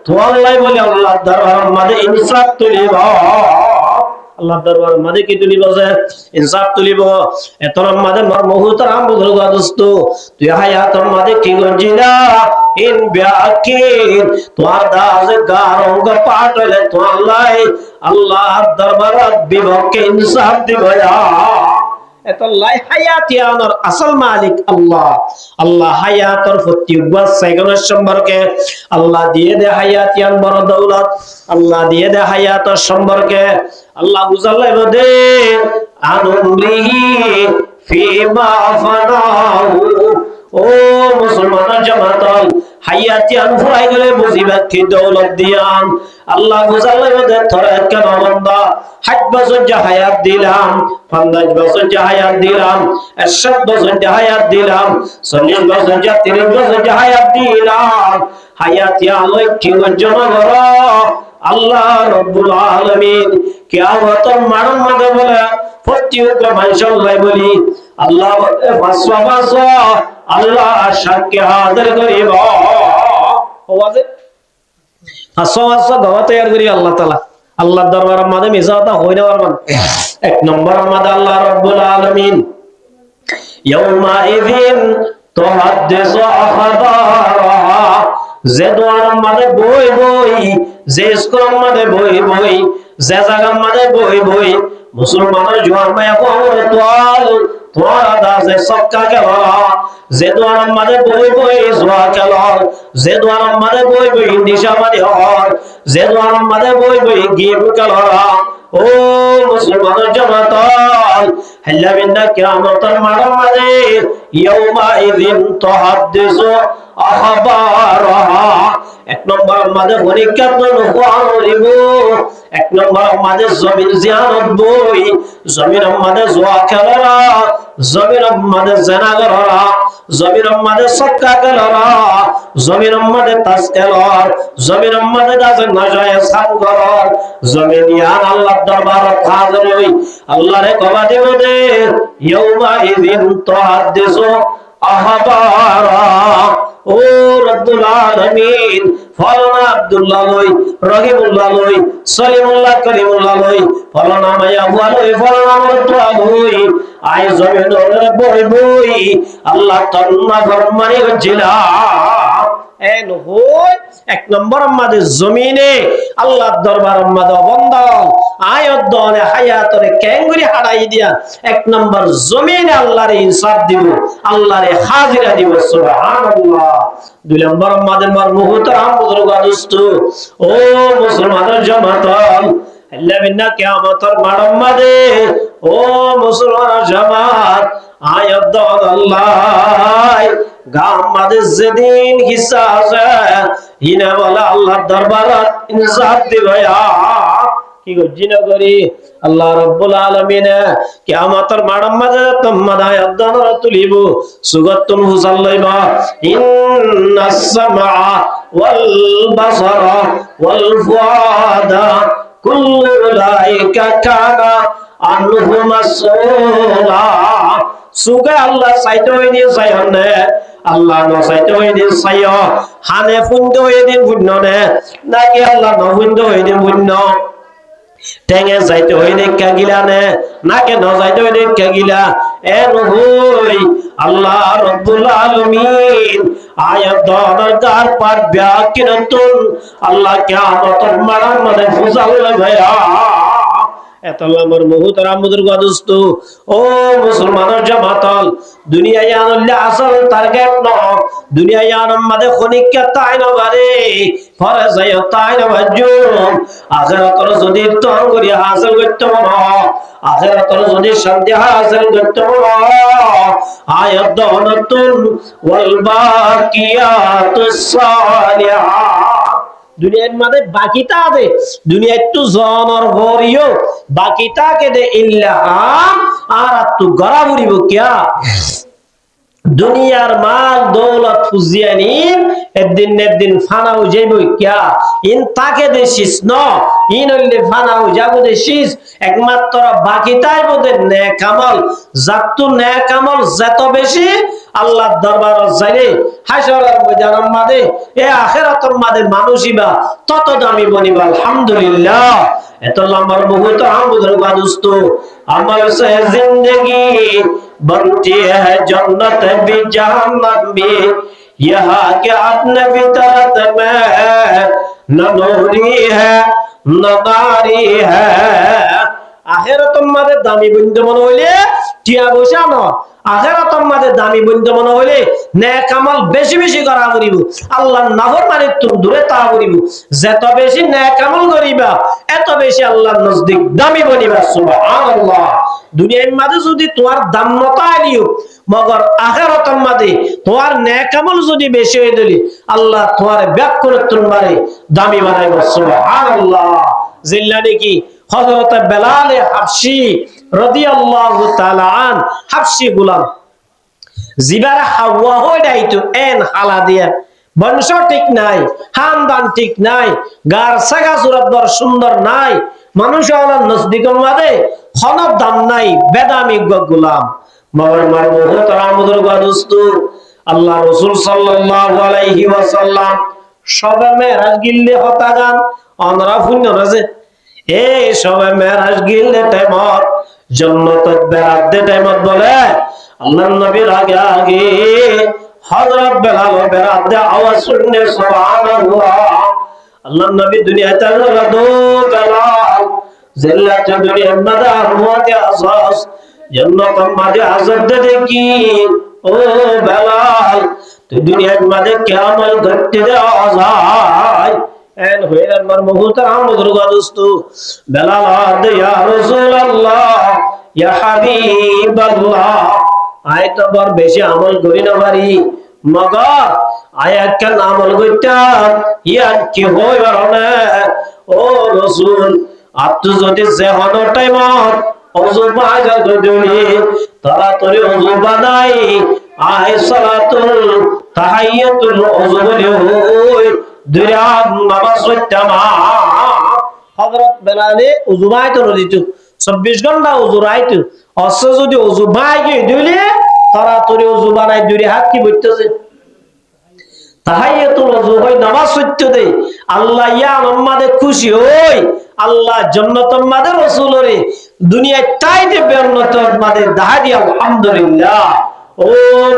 তো আল্লাহ বলে আল্লাহর দরবারের মাঝে ইনসাফ তুলিব আল্লাহর দরবারের মাঝে কি তুলিব যে ইনসাফ তুলিব এত মাঝে মর্মহুতারাম বুজুর্গ দোস্ত তুই হায়াতের মাঝে কি গঞ্জিলা ইন বিয়াকিন তোর দাজ গারঙ্গ পাটলে তো আল্লাহর দরবারের বিপক্ষে ইনসাফ দিব এত লাই হায়াতিয়ানোর আসল মালিক আল্লাহ আল্লাহ হায়াতর প্রত্যেকবার সেকেন্ডের সম্পর্কে আল্লাহ দিয়ে দে হায়াতিয়ান বড় দৌলত আল্লাহ দিয়ে দে হায়াতর সম্পর্কে আল্লাহ বুঝাইলো দে আনুমরিহি ফিমা ফানাহু ও মুসলমান জামাতল হায়াতিয়ান ফুরাই গেলে বুঝিবা কি দৌলত দিয়ান আল্লাহ বুঝাইলো দে তোরা কেন বান্দা 60 বছর যে হায়াত দিলাম 50 বছর যে হায়াত দিলাম 60 বছর যে হায়াত দিলাম 40 বছর যে 30 বছর যে হায়াত দিলাম হায়াতিয়ান কি অর্জন করো আল্লাহ রব্বুল আলামিন কিয়ামতের মাঠের মধ্যে বলে প্রত্যেক মানুষ আল্লাহ বলি আল্লাহ বলে ফাসওয়া ফাসওয়া আল্লাহ সাক্ষী হাজির করিব ওয়াজে ফাসওয়া ফাসওয়া গাওয়া তৈয়ার করি আল্লাহ তাআলা আল্লাহর দরবারের মধ্যে মিজাতা হইনা পারবেন এক নম্বর মধ্যে আল্লাহ রাব্বুল আলামিন ইয়াউমা ইযিন তুহাদ্দিসু আখবারাহা যে দোয়ার মধ্যে বই বই যে স্কুলের মধ্যে বই বই যে জায়গার মধ্যে বই বই মুসলমানের জোয়ান মায়া কোমরে তোয়াল তোরা দাসে সক্কা কেলা যে দোয়ার মধ্যে বই বই জোয়া কেলা যে দোয়ার মধ্যে বই বই নিশাবাদি হর যে দোয়ার মধ্যে বই বই গেম কেলা ও মুসলমানের জামাতাল হাল্লা বিন্না কিয়ামতের মাঠের মধ্যে ইয়াউমা ইযিন তুহাদ্দিসু আখবারাহা এক নম্বর আমাদের পরীক্ষা তো নকরিব এক নম্বর আমাদের জমিন জিয়ারত বই জমিন আমাদের জোয়া খেলারা জমিন আমাদের জেনা করা জমিন আমাদের সক্কা খেলারা জমিন আমাদের তাস খেলার জমিন আমাদের দাস নজয় সান করার জমিন ইয়ান আল্লাহর দরবারে হাজির হই আল্লাহরে কবা দেব দে ইয়াউমা ইযিন তুহাদ্দিসু আখবারা ও রব্বুল আলামিন ফলনা আব্দুল্লাহ লই রহিমুল্লাহ লই সলিমুল্লাহ করিমুল্লাহ লই ফলনা মায়া বুয়া লই ফলনা মতুয়া লই আই জমিন ওরে বই বই আল্লাহ তন্না ফরমানি হজিলা এন হই এক নম্বর আমাদের জমিনে আল্লাহর দরবার আমাদের বন্দন আয়াত দনে হায়াতরে কেঙ্গুরি হারাই দিয়া এক নম্বর জমিনে আল্লাহর ইনসাফ দিব আল্লাহরে হাজিরা দিব সুবহানাল্লাহ দুই নম্বর আমাদের মুহতারাম বুজুর্গ দোস্ত ও মুসলমানের জামাতাল আল্লাহ বিনা কিয়ামতের মাঠের মধ্যে ও মুসলমানের জামাত আয়াত দন আল্লাহ গাম মাঝে যেদিন হিসা আছে ইনা বলে আল্লাহর দরবারত ইনসাফ দিবে কি গজিনা করি আল্লাহ রাব্বুল আলামিন কিয়ামতের মাঠের মধ্যে তোমাদের আয়াত দান তুলিব সুগতুন হুসাল্লাইবা ইন্নাস সামা ওয়াল বাসারা ওয়াল ফুআদা কুল্লু উলাইকা কানা আনহু মাসউলা সুগে আল্লাহ সাইতে হইনি সাইহনে আল্লাহ ন সাইতে হইনি সাইয় হানে ফুন্দ হইদিন বুন্ননে নাকি আল্লাহ ন ফুন্দ হইদিন বুন্ন টেঙে যাইতে হইনি কাগিলানে নাকে ন যাইতে হইনি কাগিলা এন হই আল্লাহ রাব্বুল আলামিন আয়াত দনের কার পার ব্যাকিনতুন আল্লাহ কিয়ামতের মাঠের মধ্যে ফুজাল ভাইয়া এত আমার মুহতারাম বুজুর্গ দোস্ত ও মুসলমানের জামাতাল দুনিয়ায় আনলে আসল টার্গেট ন দুনিয়ায় আনম মাদে খনিকা তাই না বারে ফরজ আয় তাই না বাজুম আখিরাতর যদি তন করি হাসিল করতে মনো আখিরাতর যদি শান্তি হাসিল করতে মনো আয়াত দনতুন ওয়াল বাকিয়াতুস সালিহাত দুনিয়ার মধ্যে বাকিটা দে দুনিয়া একটু জনর ভরিও বাকিটা কে দে ইল্লাহাম আর তু গরা ভরিব কিয়া দুনিয়ার মাল দৌলত ফুজিয়ানিন একদিন ফানা হয়ে যাইব কিয়া ইন তাকে দেশিস ন ইন হইলে ফানা হয়ে যাব দেশিস একমাত্র বাকিটাই বোধে নেক আমল যত নেক আমল যত বেশি আল্লাহর দরবার যাইলে হাসরের ময়দানের মাঝে এ আখিরাতের মাঝে মানুষিবা তত দামি বনিবা আলহামদুলিল্লাহ এত লম্বার বহুত বুজুর্গ দোস্ত আমার সে জিंदगी बनती है जन्नत भी जहन्नम भी यहाँ के अपने फितरत में न नूरी है न नारी है আখিরাতের মাঝে দামি বন্ধু মনে হইলে টিয়া বসা ন আখিরাতের মাঝে দামি বন্ধু মনে হইলে নেক আমল বেশি বেশি করা করিব আল্লাহর নাফরমানি তুমি দূরে তা করিব যত বেশি নেক আমল করিবা এত বেশি আল্লাহর নজদিক দামি বনিবা সুবহানাল্লাহ দুনিয়ার মাঝে যদি তোমার দাম মত আইলিও মগর আখিরাতের মাঝে তোমার নেক আমল যদি বেশি হয়ে দিলি আল্লাহ তোমার ব্যাক করে তোমারে দামি বানাইব সুবহানাল্লাহ জিল্লানি কি হযরত বেলাল হাবশী রাদিয়াল্লাহু তাআলা আন হাবশী গোলাম জিবারে হাওয়া হই দাইতো এন হালা দিয়া বংশ ঠিক নাই খানদান ঠিক নাই গার সাগা সুরত বর সুন্দর নাই মানুষ আল্লাহর নজদিকের মাঝে খনব দাম নাই বেদামি গোলাম মগর মারবো তারামুদুর গাদুস্তু আল্লাহ রাসূল সাল্লাল্লাহু আলাইহি ওয়াসাল্লাম সবে মেরাজ গিল্লে হতা গান অনরা ফুন্য রাজে এই সবে মেরাজ গিল্লে টাইমত জান্নাতত বেরাদে টাইমত বলে আল্লাহর নবীর আগে আগে হযরত বেলাল বেরাদে আওয়াজ শুনে সুবহানাল্লাহ আল্লাহর নবী দুনিয়াতে আল্লাহ দো বেলাল জিল্লাত দুনিয়ার মাদা রহমতে আসাস জান্নাতের মাঝে আযাব দেখি ও বেলাল তুই দুনিয়ার মাঝে কিয়ামত ঘটতে দেওয়া যায় এন হইরার মার মুহতারাম বুজুর্গদোস্ত বেলাল আদে ইয়া রাসূলুল্লাহ ইয়া হাবিবাল্লাহ আয় তো বড় বেশি আমল করি না পারি মগর আয় একটা আমল কইতা ইয়া কি হই বারনে ও রাসূল আপনি যদি যেহন টাইমত ওযু বাজার দুনি তাড়াতাড়ি ওযু বানাই আয় সালাতুল তাহিয়াতুল ওযু বলে ওই দুরাত নামাজ পড়তামা হযরত বেলালে ওযু বাইতো রদিতু 24 ঘন্টা ওযু রাইতু অস যদি ওযু বাইকে দিলে তাড়াতাড়ি ওযু বানাই দুরি হাত কি বইতেছে তাহিয়াতুল ওযু হই নামাজ পড়তে দে আল্লাহ ইয়া আমাদের খুশি হই আল্লাহ জান্নাতুল মাদের রাসূলরে দুনিয়ায় তাইতে বেরনতর মাদের দাহাদি আলহামদুলিল্লাহ ও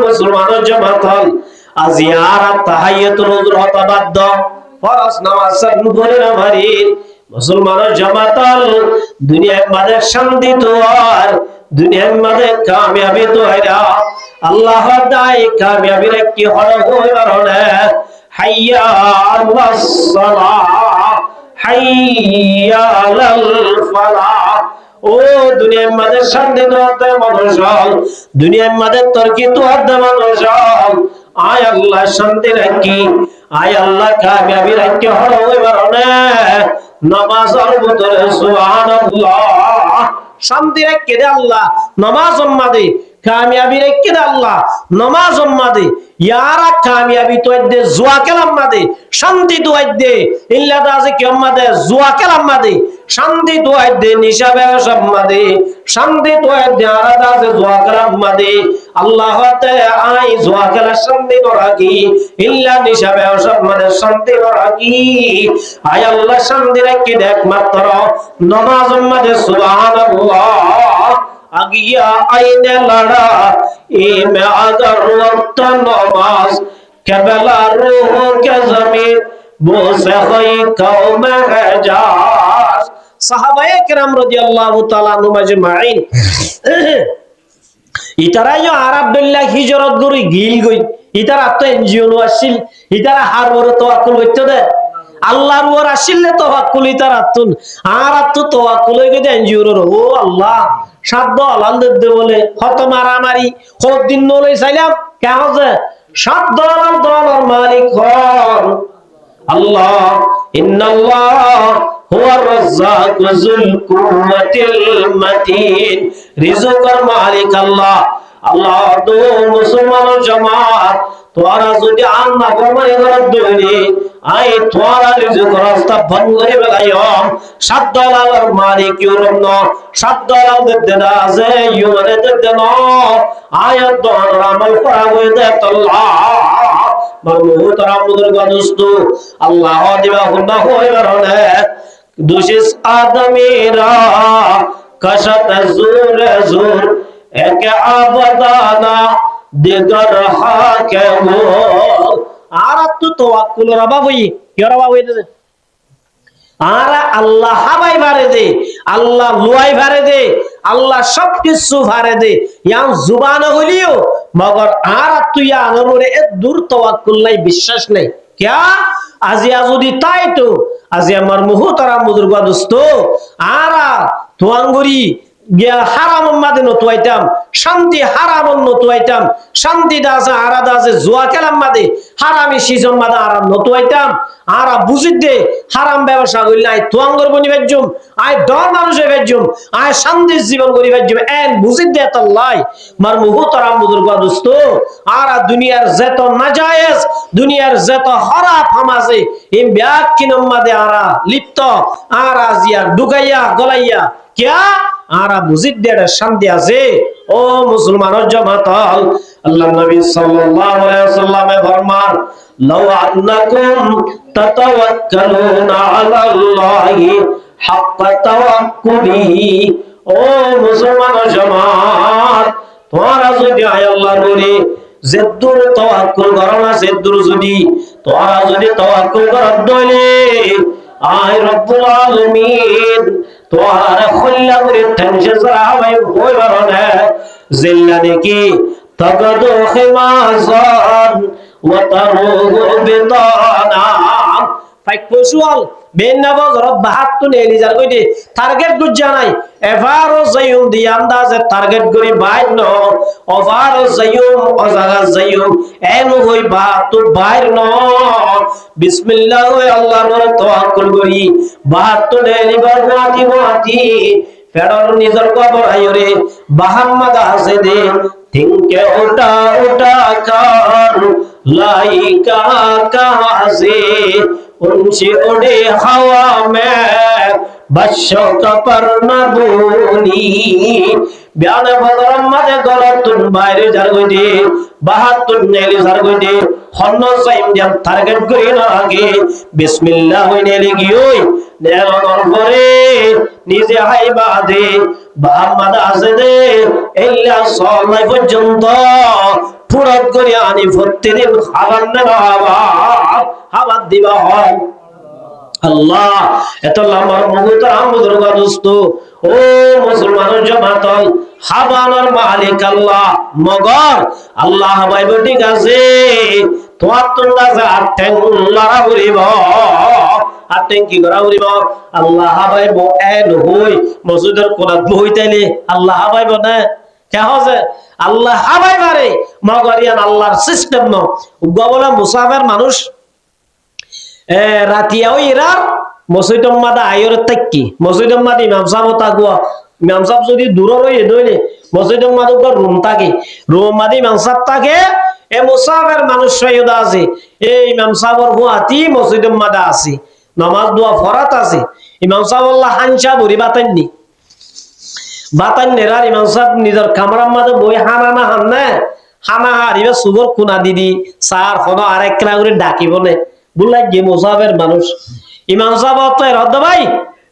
মুসলমানের জামাতাল আজিয়ারা তাহিয়াতুল ওযু হতা বাদ ফরজ নামাজ পড়ে না মারি মুসলমানের জামাতাল দুনিয়ার মাঝে শান্তি তো আর দুনিয়ার মাঝে কামিয়াবি তো আইরা আল্লাহ দাই কামিয়াবির কি হলো হইবার না হাইয়া আলাস সালাহ হাইয়া আলাল ফালাহ ও দুনিয়ার মাঝে শান্তি তো আর মানুষ দুনিয়ার মাঝে তরকি তো আর মানুষ আয় আল্লাহ শান্তি রাখি আয় আল্লাহ কামিয়াবি রাখি হলো হইবার না নামাজের ভিতরে সুবহানাল্লাহ শান্তি রাখি দে আল্লাহ নামাজ উম্মাদে কামিয়াবি রাখি দে আল্লাহ নামাজ উম্মাদে ইয়ারা কামিয়াবি তো দে জুয়া কালাম মাদে শান্তি তো দে ইল্লা দাজে কি উম্মাদে জুয়া কালাম মাদে শান্তি তো দে নিশা ব্যবসা মাদে শান্তি তো দে আরা দাজে জুয়া কালাম মাদে আল্লাহ তে আই জুয়া কালা শান্তি তো রাখি ইল্লা নিশা ব্যবসা মাদে শান্তি তো রাখি আয় আল্লাহ শান্তি রাখি দে একমাত্র নামাজ উম্মাদে সুবহানাল্লাহ আগিয়া আইনে লড়া এ মে আদর ওয়াক্ত নামাজ কেবলা রূহ কে জমিন বসে হই কওম হেজাজ সাহাবায়ে কেরাম রাদিয়াল্লাহু তাআলা আনহুম আজমাইন ইতারাইও আরাবদুল্লাহ হিজরত গরি গিল গই ইতারা তো এনজিও নো আসিল ইতারা হারবর তাওয়াক্কুল করতে দে আল্লাহর ওর আসিলে তাওয়াক্কুল ইতারা তুন আর তো তাওয়াক্কুল হই গদে এনজিও র ও আল্লাহ সাধ্য আলান্দের দে বলে কত মারামারি কত দিন নলে চাইলাম কেন যে সাধ্য আলার মালিক হন আল্লাহ ইন্নাল্লাহ হুয়ার রাজ্জাক যুল কুওয়াতিল মাতিন রিজকের মালিক আল্লাহ আল্লাহ তো মুসলমান জামাত তোরা যদি আন না ফরমানি করত দুনি আই তোরা রিজক রাস্তা বন্ধ হয়ে গেলাম সাধ্য আলার মালিক ইউরন সাধ্য আলাদের দেনা আছে ইউরে দেন আয়াত দন আমল করা হয়ে দে আল্লাহ মুহতারাম বুজুর্গদোস্ত আল্লাহ দিবা হুন্না হইবার না দুশিস আদমিরা কশত জুর জুর এক আবদানা দিগর হাকে মো আর তো তাওয়াক্কুল রাবা হই কি রাবা হই দে আর আল্লাহ হাবাই ভারে দে আল্লাহ লুয়াই ভারে দে আল্লাহ সব কিছু ভারে দে ইয়াম জুবান হলিও মগর আর তুই আনরে এ দূর তাওয়াক্কুল নাই বিশ্বাস নাই কিয়া আজিয়া যদি তাই তো আজি আমার মুহতারাম বুজুর্গদোস্ত আরা তোয়াঙ্গুরি গিয়া হারাম মাদে নতুয়াইতাম শান্তি হারাম নতুয়াইতাম শান্তি দাসে আরা দাসে জুয়া কেলাম মাদে হারামি সিজন মাদে আরাম নতুয়াইতাম আরা বুঝি দে হারাম ব্যবসা করি নাই তোয়াঙ্গর বনি বেজুম আই ডর মানুষে বেজুম আই শান্তির জীবন করি বেজুম এন বুঝি দে তাল্লাই মার মুহতারাম বুজুর্গ দোস্ত আরা দুনিয়ার যত নাজায়েজ দুনিয়ার যত হারাম হামাজে এই ব্যাগ কিনম্মাদে আরা লিপ্ত আরা জিয়া ডুগাইয়া গলাইয়া কিয়া আরা বুঝি দে শান্তি আছে ও মুসলমানের জামাতাল আল্লাহ নবী সাল্লাল্লাহু আলাইহি ওয়াসাল্লামে ফরমান লাউ আন্নাকুম তাতাওয়াক্কালুনা আলাল্লাহি হাক্কা তাওয়াক্কুলিহি ও মুসলমানের জামাত তোমরা যদি আল্লাহর উপরে যেদুর তাওয়াক্কুল করো না যেদুর যদি তোমরা যদি তাওয়াক্কুল করো দলে আয় রব্বুল আলামিন তোমরা খল্লা করে টেনশন ছাড়া ভাই হই পারো না জিল্লা দেখি তাকদু খিমাজান ওয়া তারুহু বিতানা ফাইক পশুয়াল বেনাবাজ রব হাতু নেলি যার কইতে টার্গেট গুজ্জা নাই এভারো জায়ুম দি আন্দাজে টার্গেট করি বাইর ন ওভারো জায়ুম ওজাগা জায়ুম এন হই বাতু বাইর ন বিসমিল্লাহ আল্লাহর তাওয়াক্কুল করি বাতু নেলি বারওয়াতি ওয়াতি ফেডর নিজর কবর আইরে মোহাম্মদ আছে দে তিনকে ওটা ওটা কার লাইকা কাছে उनसे उड़े हवा में बच्चों का पर न बोली बयान बदरम मत गलतुन बाहर जरगुदे बाहतुन नेली जरगुदे हन्नो साइम जब टारगेट करी ना आगे बिस्मिल्लाह नेली गियोई नेलो नरबरे निजे हाई बादे मोहम्मद आजदे इल्ला सल्लाई পর্যন্ত পুরো করে আনি প্রতিদিন খাবার না হাবাত দিবা হয় আল্লাহ এত আমার মুহতারাম বুজুর্গ দোস্ত ও মুসলমানের জামাতল হাবানার মালিক আল্লাহ মগর আল্লাহ ভাইব ঠিক আছে তোমার তোমরা যা আটেন লড়া করিব আটেন কি করা করিব আল্লাহ ভাইব এন হই মসজিদের কোনাত বইতাইলে আল্লাহ ভাইব না কেহজে আল্লাহ হাবাই মারে মগরিয়ান আল্লাহর সিস্টেম ন গবলা মুসাফির মানুষ রাতিয়া ওইরা মসজিদম মাদা আয়র তাক্কি মসজিদম মাদি ইমাম সাহেব তাকুয়া ইমাম সাহেব যদি দূর রয়ে দইলে মসজিদম মাদুক রুম থাকে রুম মাদি ইমাম সাহেব থাকে এ মুসাফির মানুষ সৈয়দ আছে এই ইমাম সাহেবর হুয়াতি মসজিদম মাদা আছে নামাজ দোয়া ফরাত আছে ইমাম সাহেব আল্লাহ হানসা ভরি বাতাননি বাতান নেরার ইমাম সাহেব নিজের কামরার মাঝে বই হানা না হান না হানা হারিবে সুবর কোনা দিদি সার হনো আরেক ক্রা করে ডাকিব নে বুলাই গে মুসাফির মানুষ ইমাম সাহেব তো রদ ভাই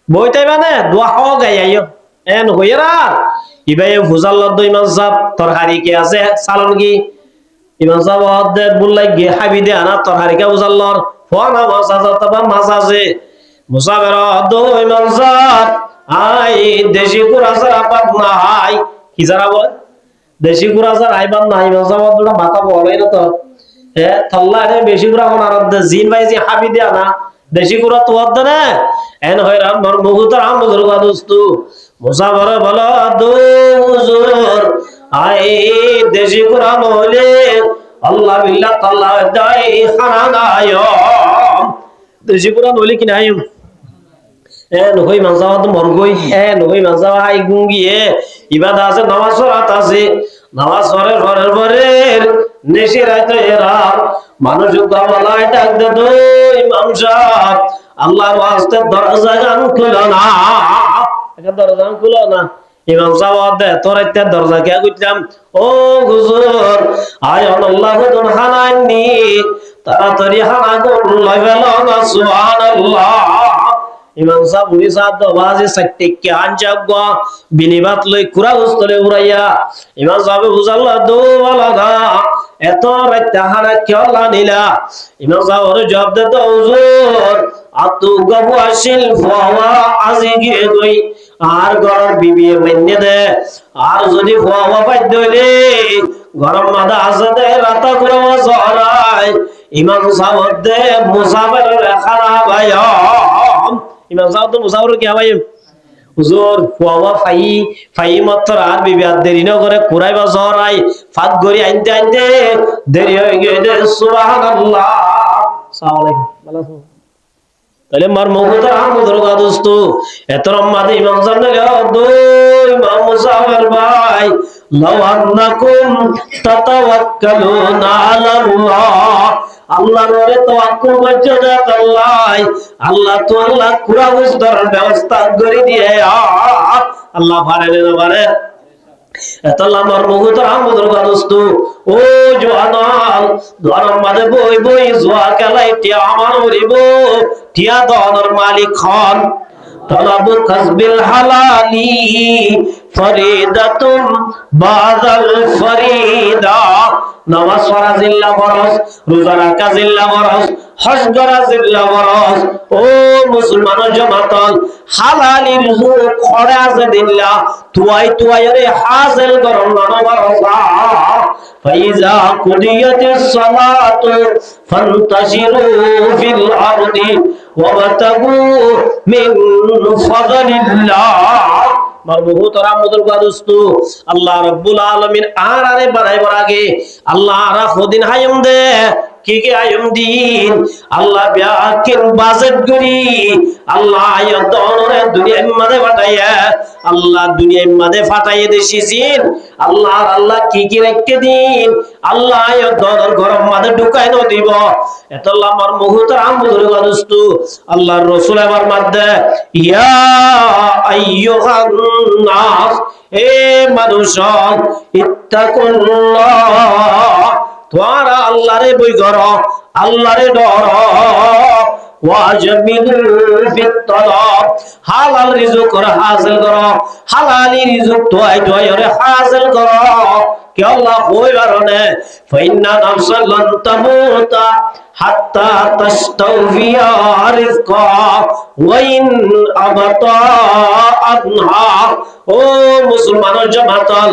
বইতাইবা না দোয়া হও গাই আইও এন হইরা ইবাই ফুজাল লদ ইমাম সাহেব তরকারি কি আছে সালন কি ইমাম সাহেব দে বুলাই গে হাবি দে আনা তরকারি কা ফুজাল্লর ফনা মাসাজা তবা মাসাজে মুসাফির দো ইমাম সাহেব আই দেশি কুরাজার আপাত না হাই কি যারা বল দেশি কুরাজার আইবান না ইমাম সাহেব দুটা মাথা বলাই না তো এ তল্লা রে বেশি কুরা কোন আর জিন ভাই জি হাবি দেয়া না দেশি কুরা তো হদ না এন হয়রান মর মুহতারাম বুজুর্গ দোস্ত মুসাফির বলা দো হুজুর আই দেশি কুরা নলে আল্লাহ বিল্লাহ তাআলা দাই খানা নায়ো দেশি কুরা নলে কি নাই নহই মানজাওয়াত মরগই নহই মানজাওয়া হাই গুঙ্গিয়ে ইবাদত আছে নামাজ পড়াত আছে নামাজ পড়ার পরে নেশি রাতে এরা মানুষ গাওয়ালায় ডাক দে দো ইমাম সাহেব আল্লাহর ওয়াস্তে দরজা গান খুলো না এটা দরজা খুলো না ইমাম সাহেব দে তোর একটা দরজা কে কইতাম ও হুজুর আয় আল্লাহ কোন হানানি তাড়াতাড়ি হানা কোন লাইবেলো না সুবহানাল্লাহ ইমাম সাহেব উনি সাহেব তো বাজে সত্যকে আনজাগো বিনিবাত লই কুরা উস্তলে উড়াইয়া ইমাম সাহেব বুঝাল্লা দো ওয়ালাদা এত রাতে হানা কেলা নিলা ইমাম সাহেব ওর জবাব দে তো হুজুর আতু গবু আসিল ফাওয়া আজি গিয়ে গই আর ঘর বিবি মেনে দে আর যদি ফাওয়া পাই দইলে গরম মাদা আছে দে রাতা কুরা জরাই ইমাম সাহেব দে মুসাফির খানা ভাইয়া ইমাম সাহেব তো মুসাফির কি ভাই হুজুর ফাওয়া ফাই মাত্র আর বিবি আর দেরি না করে কুরাইবা জরাই ফাত গরি আনতে আনতে দেরি হয়ে গেছে সুবহানাল্লাহ আসসালামু আলাইকুম ভালো আছেন তাহলে মার মহুতার আমদর গাদুস্তু এত রম্মাদে ইমাম জানলে দো ইমাম মুসাফির ভাই লাউ আন্নাকুম তাতাওয়াক্কালুনা আলাল্লাহ আল্লাহর উপরে তাওয়াক্কুল করছো না আল্লাহ আল্লাহ তো আল্লাহ কুরা বুঝদার ব্যবস্থা করে দিয়ে আল্লাহ পারে না পারে এতলা মার মহুতার আমদর গাদুস্তু ও জওয়ানাল দরম মাদে বই বই জোয়া খেলাই টিয়া আমার হরিব টিয়া দনের মালিক খান তলাবু কাসবিল হালালি ফরিদাতুম বাদাল ফরিদা নামাজ পড়া জিল্লা ফরজ রোজা রাখা জিল্লা ফরজ হজ করা জিল্লা ফরজ ও মুসলমান জামাতল হালালি রিজুক খড়ে আছে দিল্লা তুয়াই রে হাসিল করন না ফরজ ফাইজা কুদিয়াতিস সালাতু ফান্তাশিরু ফিল আরদি ওয়াবতাগু মিন ফাদলিল্লাহ মারবুহু তোরা মুদুল গাদুস্তু আল্লাহ রাব্বুল আলামিন আরে বানাইবার আগে আল্লাহ আরা ফদিন হায়ম দে কি আয়ম দিন আল্লাহ বিয়াকিন বাজেট করি আল্লাহ আয়াত অনরে দুনিয়ার মধ্যে পাঠাইয়া আল্লাহ দুনিয়ার মধ্যে পাঠাইয়া দেশিছিন আল্লাহ কি রেখে দিন আল্লাহ আয়াত অনর গরম মধ্যে ঢুকাই ন দিব এতলা আমার মুহুতার আমদুল গাদুস্তু আল্লাহর রাসূল আমার মধ্যে ইয়া আইয়ুহান নাস হে মানুষ ইত্তাকুল্লাহ তোমরা আল্লাহরে বই করো আল্লাহরে ডরো ওয়াজমিলু ফিত তালাব হালাল রিজক হাসিল করো হালালি রিজক তোয় রে হাসিল করো কি আল্লাহ কই বারনে ফাইন্না নাফসাল লান তামুতা হাত্তা তাস্তাওফিয়া রিজকা ওয়া ইন আবাতা আদহা ও মুসলমানের জামাতল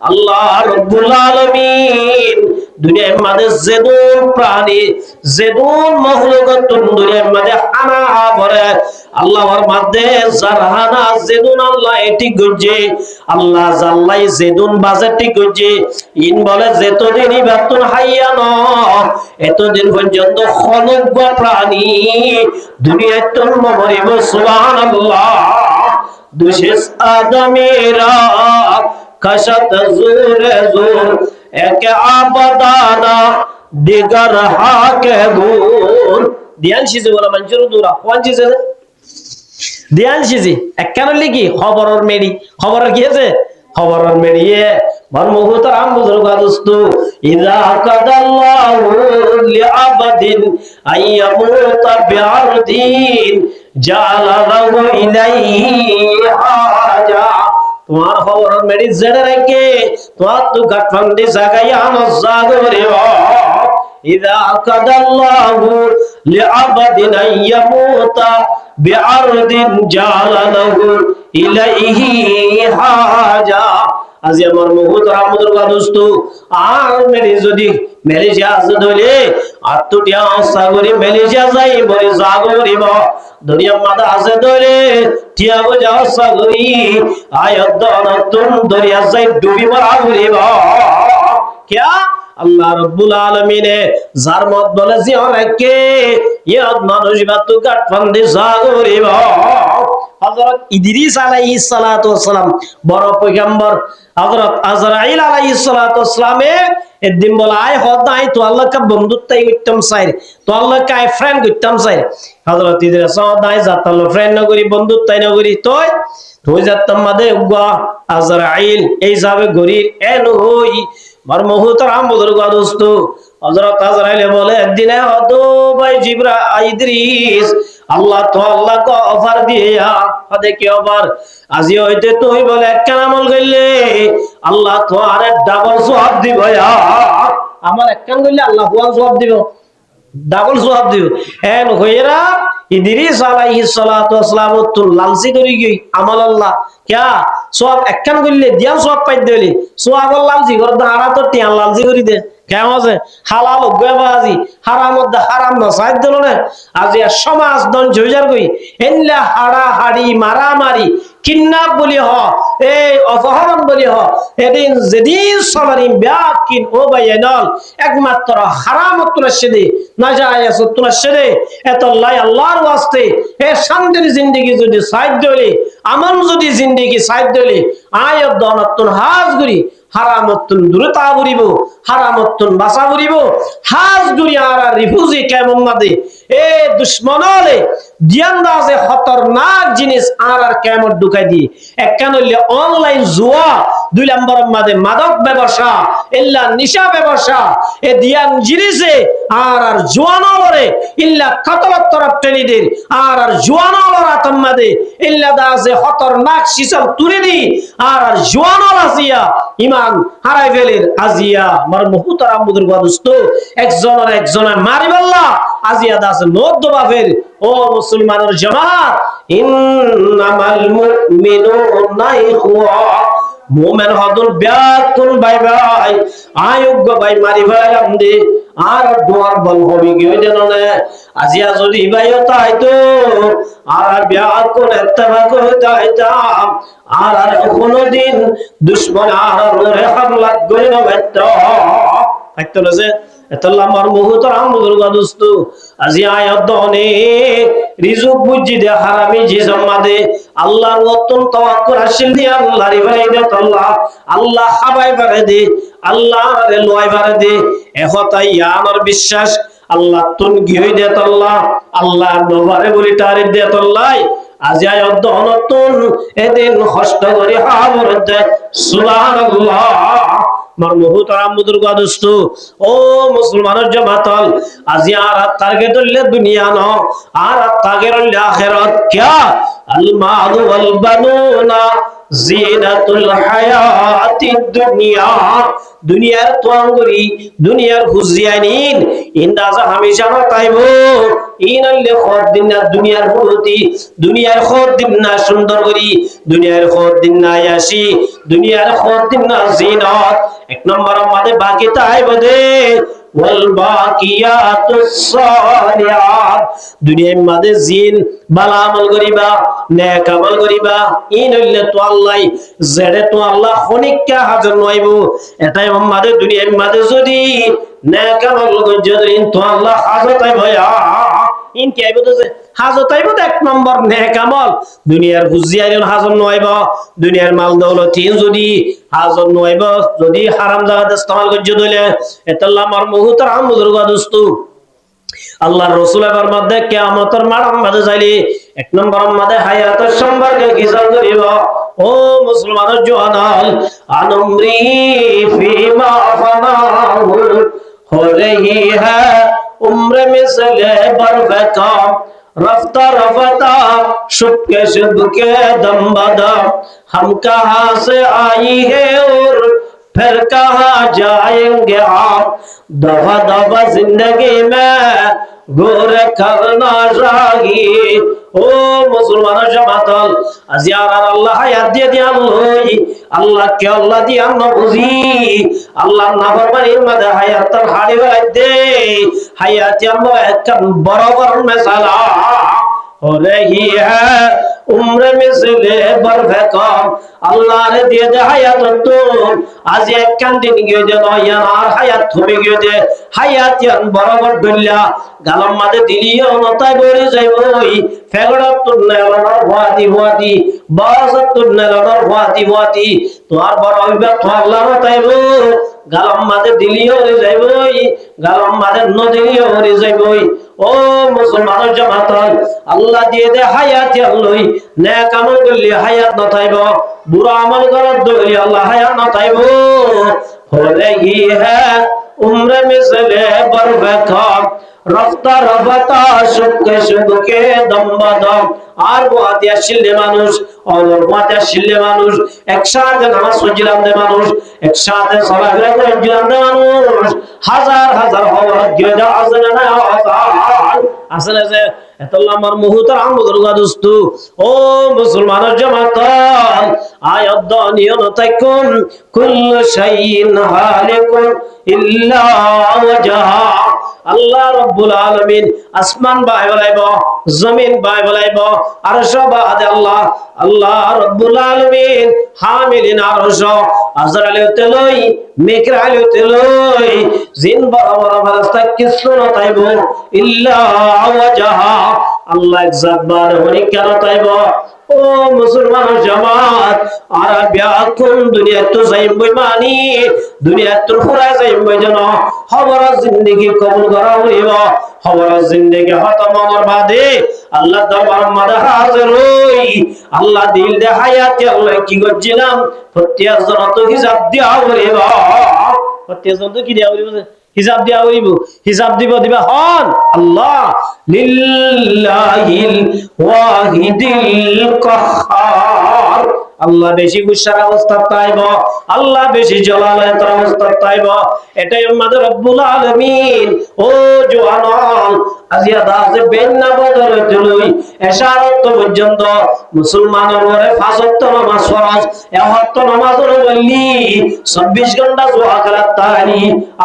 আল্লাহ রাব্বুল আলামিন দুনিয়ার মধ্যে জেদুন প্রাণী জেদুন মখলুকাত দুনিয়ার মধ্যে হানা ভরে আল্লাহর মধ্যে জারহানা জেদুন আল্লাহ এটি গজে আল্লাহ জাল্লাই জেদুন বাজে ঠিক গজে ইন বলে যেতদিন ইবাতুন হাইয়ান এতদিন পর্যন্ত খলক প্রাণী দুনিয়ায় তন্ম মরিব সুবহানাল্লাহ দুশেষ আদমেরা কশত জোরে জোর এক আবাদানা দিগার হাকে গুর দিয়ান শিজে বলা মঞ্জুর দুরা কোন শিজে দিয়ান শিজে একখান লিখি খবরের মেডি খবরের কি আছে খবরের মেডিয়ে মরমুহতার আমবুজুর গাদুস্তু ইযা কাদাল্লাহু লিআবাদিন আইয়ামুতা বিআরদিন জাআলা লাহু ইলাইহি হাজা তোমার খবর মেডি জেনে রাখে তোমার তো গাঠফন্ডি জাগাইয়া নজাগরে ইযা কাদাল্লাহু লিআবাদিন আইয়ামুতা বিআরদিন জাআলা লাহু ইলাইহি হাজা আজি আমার মুহুতার আমদুল গাদুস্তু আর যদি মালয়েশিয়া আছে দলে আত্মটিয়া সাগরে মালয়েশিয়া যাই বলে জাগরিব দুনিয়া মাদা আছে দলে টিয়া বুঝা সাগরি আয়াত দনতুন দরিয়া যাই ডুবি মারা করিব क्या আল্লাহ রাব্বুল আলামিনে যার মত বলে যে অনেকে ইয়াদ মানুষ বাতু কাট ফান্দি জাগরিব হযরত ইদ্রিস আলাইহিস সালাতু ওয়াস সালাম বড় পয়গম্বর হযরত আজরাইল আলাইহিস সালাতু ওয়াস সালামে একদিন বলে আয় হদাই তো আল্লাহ কা বন্ধুত্বই করতাম চাই তো আল্লাহ কা ফ্রেন্ড করতাম চাই হযরত ইদ্রিস হদাই জাতাল ফ্রেন্ড নগরি বন্ধুত্বই নগরি তুই যাতাম মাদে উগা আজরাইল এই যাবে গরির এন হই মার মুহুতার আমবুদুর গাদুস্তু হযরত আজরাইল বলে একদিন হদো ভাই জিবরা ইদ্রিস আল্লাহ তো আল্লাহ কো অফার দিয়া হদে কি অফার আজি হইতে তুই বলে একখান আমল কইলে আল্লাহ তো আরে ডাবল সওয়াব দিব আমার একখান কইলে আল্লাহ ওয়ান সওয়াব দিব ডাবল সওয়াব দিব এন হইরা ইদ্রিস আলাইহিস সালাতু ওয়াস সালাম তো লালসি করি গই আমল আল্লাহ क्या সওয়াব একখান কইলে দিয়া সওয়াব পাই দেলি সওয়াব লালসি কর দাঁড়া তো টিয়া লালসি করি দে কেমন আছে হালাল গয়বাজি হারাম দা হারাম না সাইদ দিল না আজি সমাজ ধ্বংস হই যার কই এনলা হাড়া হাড়ি মারামারি কিন্নাপ বলি হ, এই অপহরণ বলি হ, এদিন যেদিন সবারই ব্যাকিন ও বাইনল একমাত্র হারামত তুলসেদে নাজায়েজ তুলসেদে এতল্লাই আল্লাহর ওয়াস্তে এ শান্তির জিন্দেগি যদি সাইড দলে আমন যদি জিন্দেগি সাইড দলে আয়াত দনতুন হাজ গুরি হারামতুন দূরতা বুড়িব হারামতুন বাসা বুড়িব হাজ গুরি আর রিফুজি কেমন মাদে এ দুশ্মনলে দিয়ান্দাজে খতরনাক জিনিস আর কেমন ঢুকাই দি একখান হইলে অনলাইন জুয়া, 2 নম্বর মাদে মাদক ব্যবসা ইল্লা নিশা ব্যবসা এ দিয়ান জিনিসে আর জুয়ানলরে ইল্লা খতরত তরফ টেনিদের আর জুয়ানলর আতম্মাদে ইল্লা দাজে খতরনাক সিসাল তুলে দি আর জুয়ানল আজিয়া ইমান হারাই ফেলের আজিয়া মার মুহতারাম বুজুর্গ দোস্ত একজনের মারিবাল্লা আজিয়া দাস নদ বাফের ও মুসলমানের জামাত ইন্নামাল মুমিনুনা ইখওয়া মুমিন হদুল ব্যাকুল ভাই ভাই আয়োগ্য ভাই মারি ভাই আমদে আর দোয়ার বল হবি কি দেন না আজিয়া যদি ভাইও তাই তো আর ব্যাকুল ইত্তেফাক হইতাম আর কোনদিন দুশমন আর রে হামলা করে না বাইতো আইতো না যে এতলা মার মুহতারাম বুজুর্গ দোস্ত আজি আয়াত দনে রিজুক বুঝি দে হারামি জি জম্মাদে আল্লাহর ওতন তাওয়াক্কুল হাসিল দি আল্লাহর ইবাদত আল্লাহ আল্লাহ খাবাই বারে দে আল্লাহর লয় বারে দে এহতাই আমার বিশ্বাস আল্লাহ তুন গিয়ে দে আল্লাহ আল্লাহ নবারে বলি তারিফ দে আল্লাহ আজি আয়াত দনতুন এদিন কষ্ট করে হাবর দে সুবহানাল্লাহ মার মুহতারাম বুজুর্গ দোস্ত ও মুসলমানের জামাতল আজি আর টার্গেট হইলে দুনিয়া ন আর টার্গেট হইলে আখিরাত কিয়া আল মাল ওয়াল বানুনা জিনাতুল হায়াতিদ দুনিয়া দুনিয়ার তোয়াঙ্গরি দুনিয়ার হুজিয়ানিন ইন্দাজা হামেশা তাইবো ইনাল্লে খদ দিন না দুনিয়ার প্রতি দুনিয়ার খদ দিন না সুন্দর করি দুনিয়ার খদ দিন না ইয়াসি দুনিয়ার খদ দিন না জিনাত এক নম্বর আমাদের বাকি তাইবো দে ওয়াল বাকিয়াতুস সালিহাত দুনিয়ার মধ্যে জিন ভালো আমল করিবা নেক আমল করিবা ইনল্লে তো আল্লাহ জেডে তো আল্লাহ খনিকা হাজার নয়বো এটাই আমাদের দুনিয়ার মধ্যে যদি নেক আমল যদি তো আল্লাহ হাজার তাই ভয়া ইন কি আইবো তো হাজত আইবো এক নম্বর নেক আমল দুনিয়ার হুজিয়ারিন হাজর নয়বা দুনিয়ার মাল দৌলত যদি হাজর নয়বা যদি হারাম জায়গা ইস্তেমাল করজ দলে এতাল্লাহ মার মুহতারাম বুজুর্গ দোস্ত আল্লাহর রাসূল এর মধ্যে কিয়ামতের মাঠের মধ্যে যাইলে এক নম্বর মধ্যে হায়াতের সম্পর্কে কিসাব করিব ও মুসলমানের জওয়ানাল আনমরি ফিমা ফানাহু হরহি হ্যায় उम्र मिसले बरफता रफ्ता रफ्ता शुभ के दम बदम हम कहाँ से आई है और फिर कहाँ जाएंगे आप दफा दफा जिंदगी में गोर करना चाहिए ও মুসলমানের জামাতল আজি আর আল্লাহ হায়াত দিয়ে দিয়াল লই আল্লাহ কে আল্লাহ দি আমরা বুঝি আল্লাহ নাফরমানির মধ্যে হায়াতর হাড়ি বাই দে হায়াত আমরা একটা বড় বড় মেসালা हो रही है उम्र मिसले बर्फ कम अल्लाह ने दिए दे हयात तो आज एक दिन गयो दे यार हयात थमे गयो दे हयात यान बराबर डल्ला गालम मादे दिलियो नताय बरे जाइबोई फेगड़त तो नेलनर वादी बासत तो नेलनर वादी तो আর বড় হইবা তো আল্লাহ নতাইবো গালম মাদে দিলিও রে যাইবই গালম মাদে নদিলিও রে যাইবই ও মুসলমানের জামাত আল্লাহ দিয়ে দে হায়াত আল্লাহ নেক আমল করলে হায়াত নতাইব বুরা আমল করার দলে আল্লাহ হায়াত নতাইব হলে হি হ্যায় উম্র মিসলে বরফা রফতা রফতা শুকে শুকে দম বদম আর গোয়াতে আসলে মানুষ অনর গোয়াতে আসলে মানুষ একসাথে নামাজ পড়ছিলাম দে মানুষ একসাথে সালাত পড়ছিলাম দে মানুষ হাজার হাজার হওয়ার গিয়ে আসলে না আসলে যে এতল্লাহ আমার মুহতারাম বুজুর্গ দোস্ত ও মুসলমানের জামাত আয়াত দানিয়ন তাকুন কুল্লু শাইইন হালিকুন ইল্লা ওয়াজহা আল্লাহ রব্বুল আলামিন আসমান বাই বলাইব, জমিন বাই বলাইব, আরশ বাদে আল্লাহ, আল্লাহ রব্বুল আলামিন হামিলিন আরশ, আজরাইল তেলই, মিকরাইল তেলই, জিন বড় বড় ফেরেশতা কিছু না তাইব ইল্লা ওয়াজাহা, আল্লাহ একবার হরি কেন তাইব। ও মুসলমান জামাত, আরাবিয়া কোন দুনিয়া তো যাইবই মানি, দুনিয়া তো পুরা যাইবই যেন খবর জিন্দেগি কবুল করা হইব, খবর জিন্দেগি খতম হওয়ার বাদে আল্লাহ দরবার মাঝে হাজির হই, আল্লাহ দিল দে হায়াতে আল্লাহ কি করছিলাম প্রত্যেকজন তো হিসাব দিয়া হইব, প্রত্যেকজন তো কি দিয়া হইব, হিসাব দিয়া হইব, হিসাব দিবা হন আল্লাহ লিল্লাহিল ওয়াহিদিল কাহ্হার। আল্লাহ বেশি গুসার অবস্থা তাইব, আল্লাহ বেশি জালালাতের অবস্থা তাইব। এটাই আমাদের রব্বুল আলামিন। ও জওয়ান, আজিয়া দাসে বেন্না বদলে তুই এশারত পর্যন্ত মুসলমানের ঘরে পাঁচ ওয়াক্ত নামাজ ফরজ, এক ওয়াক্ত নামাজ বললি 24 ঘন্টা জোয়া খেলার তারি,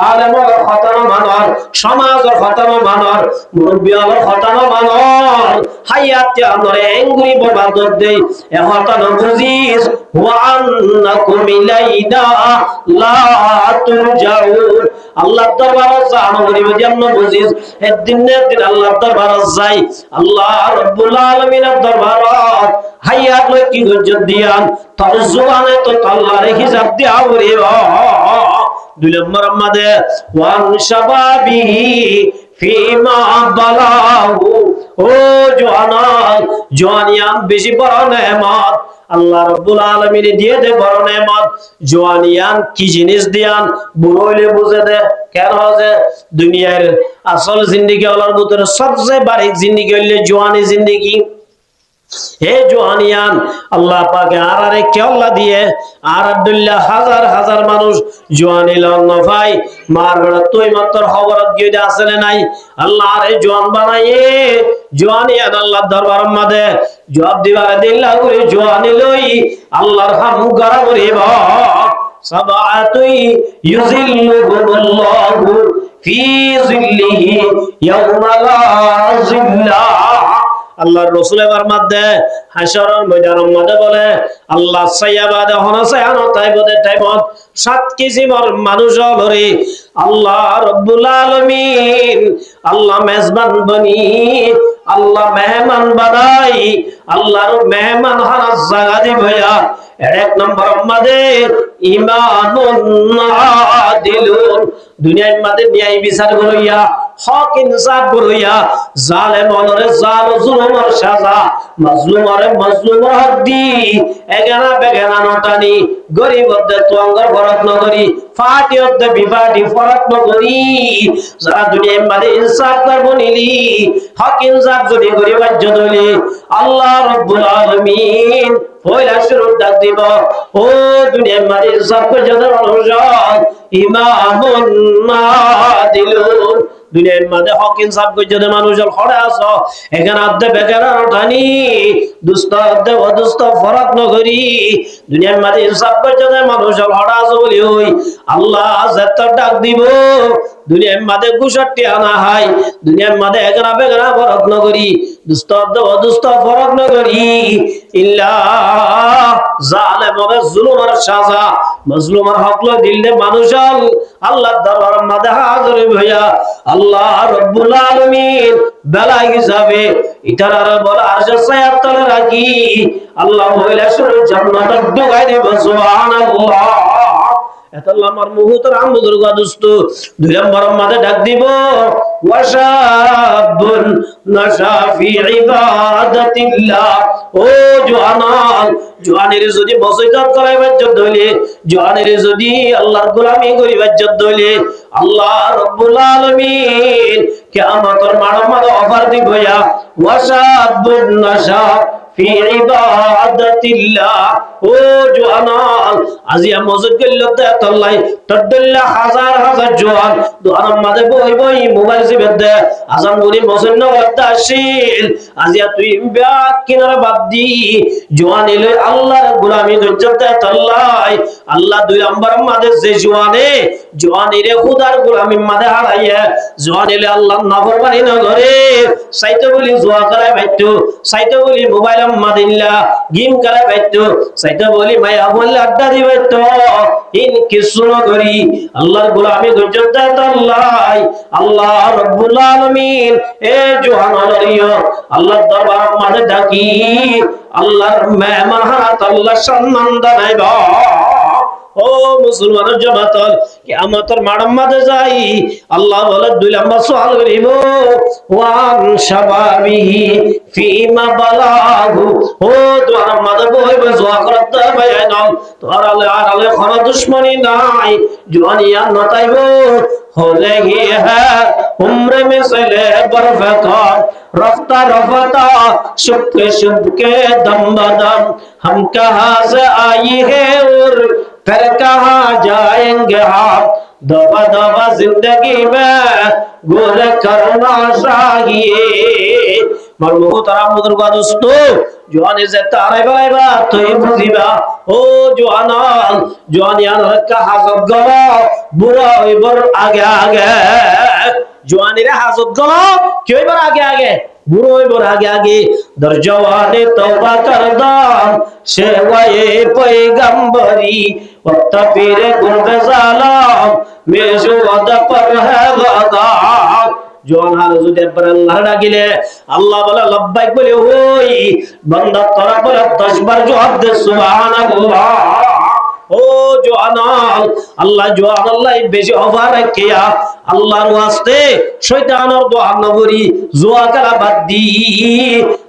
আলেমের কথা না মানর, সমাজের কথা না মানর, মুরব্বিয়ালের কথা না মানর, হায়াতে আমরে এঙ্গুরি বরবাদ দেই, এক কথা না বুঝিস ওয়া আন্নাকুম ইলাইনা লা তুরজাউন। আল্লাহর দরবারে জানো গরিব জান্ন বুঝিস একদিন না একদিন আল্লাহর দরবারে যাই, আল্লাহ রব্বুল আলামিনের দরবারত হায়াত লই কি গজ্জত দিয়ান তোর জোয়ানে তো আল্লাহর হিসাব দিয়া হইব। 2 নম্বর আমাদের ওয়ান শাবাবিহি ফিমা বালাহু। ও জওয়ান, জওয়ানিয়ান বেশি বড় নেয়ামত, আল্লাহ রাব্বুল আলামিন দিয়ে দে বড় নেয়ামত। জওয়ানিয়ান কি জিনিস দিয়ান বুড়ো হইলে বুঝে দে কেন যে দুনিয়ার আসল জিন্দেগি আল্লাহর ভিতরে সবচেয়ে বারিক জিন্দেগি হইলে জওয়ানি জিন্দেগি। হে জওয়ানিয়ান, আল্লাহ পাকে আরারে কে আল্লাহ দিয়ে আর আব্দুল্লাহ হাজার হাজার মানুষ জওয়ানি লন ভাই মার বড় তুই মাত্র খবর গিয়ে আসলে নাই, আল্লাহ আরে জওয়ান বানাইয়ে জওয়ানিয়ান আল্লাহর দরবার মধ্যে জবাব দিবার দিল্লাহ করে জওয়ানি লই আল্লাহর হাম করা করিব। সাবাতুই ইউজিল্লুহুমুল্লাহু ফি জিল্লিহি ইয়াওমা লা জিল্লা। আল্লাহর রাসূল এর মধ্যে হাশরের ময়দানের মধ্যে বলে আল্লাহ সাইয়াবাদে হনসায়ান তাইবদে তাইবদ 7 কিসিমের মানুষ হলরে আল্লাহ রাব্বুল আলামিন আল্লাহ মেজবান বনি আল্লাহ মেহমান বানাই আল্লাহর মেহমান হানা জায়গা দিবয়া। এক নম্বর আমাদের ঈমানুন আদিলুন, দুনিয়ার মধ্যে ন্যায় বিচার করিয়া হক ইনসাফ করিয়া জালেমরে জাল জুলুমের সাজা মাজলুমরে মাজলুমের হক দি এগানা বেগানা নটানি গরিবদের তোঙ্গর ফরক নগরি ফাটিয়তে বিপাটি ফরক নগরি যারা দুনিয়ার মধ্যে ইনসাফ করব নিলি হক ইনসাফ যদি গরিবার জদলি আল্লাহ রাব্বুল আলামিন পয়লা শুরু ডাক দিব। ও দুনিয়ার মধ্যে ইনসাফ করে যত মানুষ ইমামুন আদিলুন, দুনিয়ার মধ্যে হক ইনসাফ করে যদি মানুষের হরে আসো এখানে আদে বেগানা নটানি দুষ্ট আদে অদুষ্ট ফরক নগরি দুনিয়ার মধ্যে ইনসাফ করে যদি মানুষের হরে আসো বলি ওই আল্লাহ যত ডাক দিব। দুনিয়ার মধ্যে ৬৫ আনা হয়, দুনিয়ার মধ্যে এগানা বেগানা ফরক নগরি দুষ্ট আদে অদুষ্ট ফরক নগরি ইল্লা জালেমরে জুলুমের সাজা মাজলুমের হক লই দিলে মানুষ আল্লাহর দরবারের মধ্যে হাজির হইয়া আল্লাহ রাব্বুল আলামিন বেলা হিসাবে ইটার আর বড় আরশ ছায়ার তলে রাখি আল্লাহ হইলে শুরু জান্নাতে ঢুকাই দিব। সুবহানাল্লাহ। এতাল্লাহ আমার মুহূর্তের বুজুর্গ দোস্ত 2 নম্বর মাঝে ডাক দিব ওয়াশাবুন নাশা ফি ইবাদাতিল্লাহ। ও জওয়ান, জওয়ানের যদি বসইতাত করাইবার জন্য হইলে জওয়ানের যদি আল্লাহর গোলামি করিবার জন্য হইলে আল্লাহ রাব্বুল আলামিন কিয়ামতের মাঠের মধ্যে অফার দিবয়া ওয়াশাবুন নাশা في عبادة الله ও জওয়ান আজিয়া মসজিদ গেল তাল্লাই তদল্লা হাজার হাজার জওয়ান দোয়ার মাঝে বই বই মোবাইল জিবে দে আজান বলি মসজিদ ওয়াদাশিল আজিয়া তুই ব্যাক কিনারে বাদ দি জওয়ান এলে আল্লাহর গোলামি গজ্জতে তাল্লাই আল্লাহ দুই নম্বর মাঝে যে জওয়ান এরে খোদার গোলামি মাঝে হারাইয়া জওয়ান এলে আল্লাহর নাফরমানি না করে সাইতে বলি জোয়া করে বাইতো সাইতে বলি মোবাইল মাদিল্লা গেম করে বাইতো সাইতে বলি মায়া বললে আড্ডা দিবে তো ইন কিছু না করি আল্লাহর গোলামি গজ্জতে তাল্লাই আল্লাহ রব্বুল আলামিন এ জওয়ান আল্লাহ আল্লাহর দরবার মাঝে ডাকি আল্লাহর মেহমান হাত আল্লাহ সম্মান জানাইবা ও মুসলমানের জামাতল কিয়ামতের মাঠের মাঝে যাই আল্লাহ বলে দুই নম্বর সওয়াল করিব ওয়ান শাবাবিহি ফিমা বালাহু ও তোমার মাঝে বইব জোয়া করতে বায়ান তোর আলে কোন দুশমনী নাই জওয়ানিয়া নতাইব হলে হি হ্যায় উমরে में चले बरफता रफ्ता रफ्ता शुक्र शुक्र दम बदम हम कहां से आई है और फिर कहां जाएंगे हम दबा दबा जिंदगी में गुल करना चाहिए मरमु तारा मुदरगा दोस्तो जवानी से तारे बाइबा तो ये बुझिबा ओ जवानियान का हाजत गवा बुरा इबर आगे आगे जवानी रे हाजत गवा क्यों इबर आगे आगे बुरो इबर आगे आगे दर जवानी तौबा कर दाम शेवाए पैगंबरी वक्त पीरे गुर्बे जालाम मेजो वद पर है वदा जवान हाल जुदे पर अल्लाह डाकिले अल्लाह बोला लब्बाइक बोले होई बंदा तोरा बोला 10 बार जवाब दे सुबहानाल्लाह ओ जवान अल्लाह जवान अल्लाह बेशि ऑफर किया আল্লাহর ওয়াস্তে শয়তানের দোয়া না করি জুয়া খেলা বাদ দি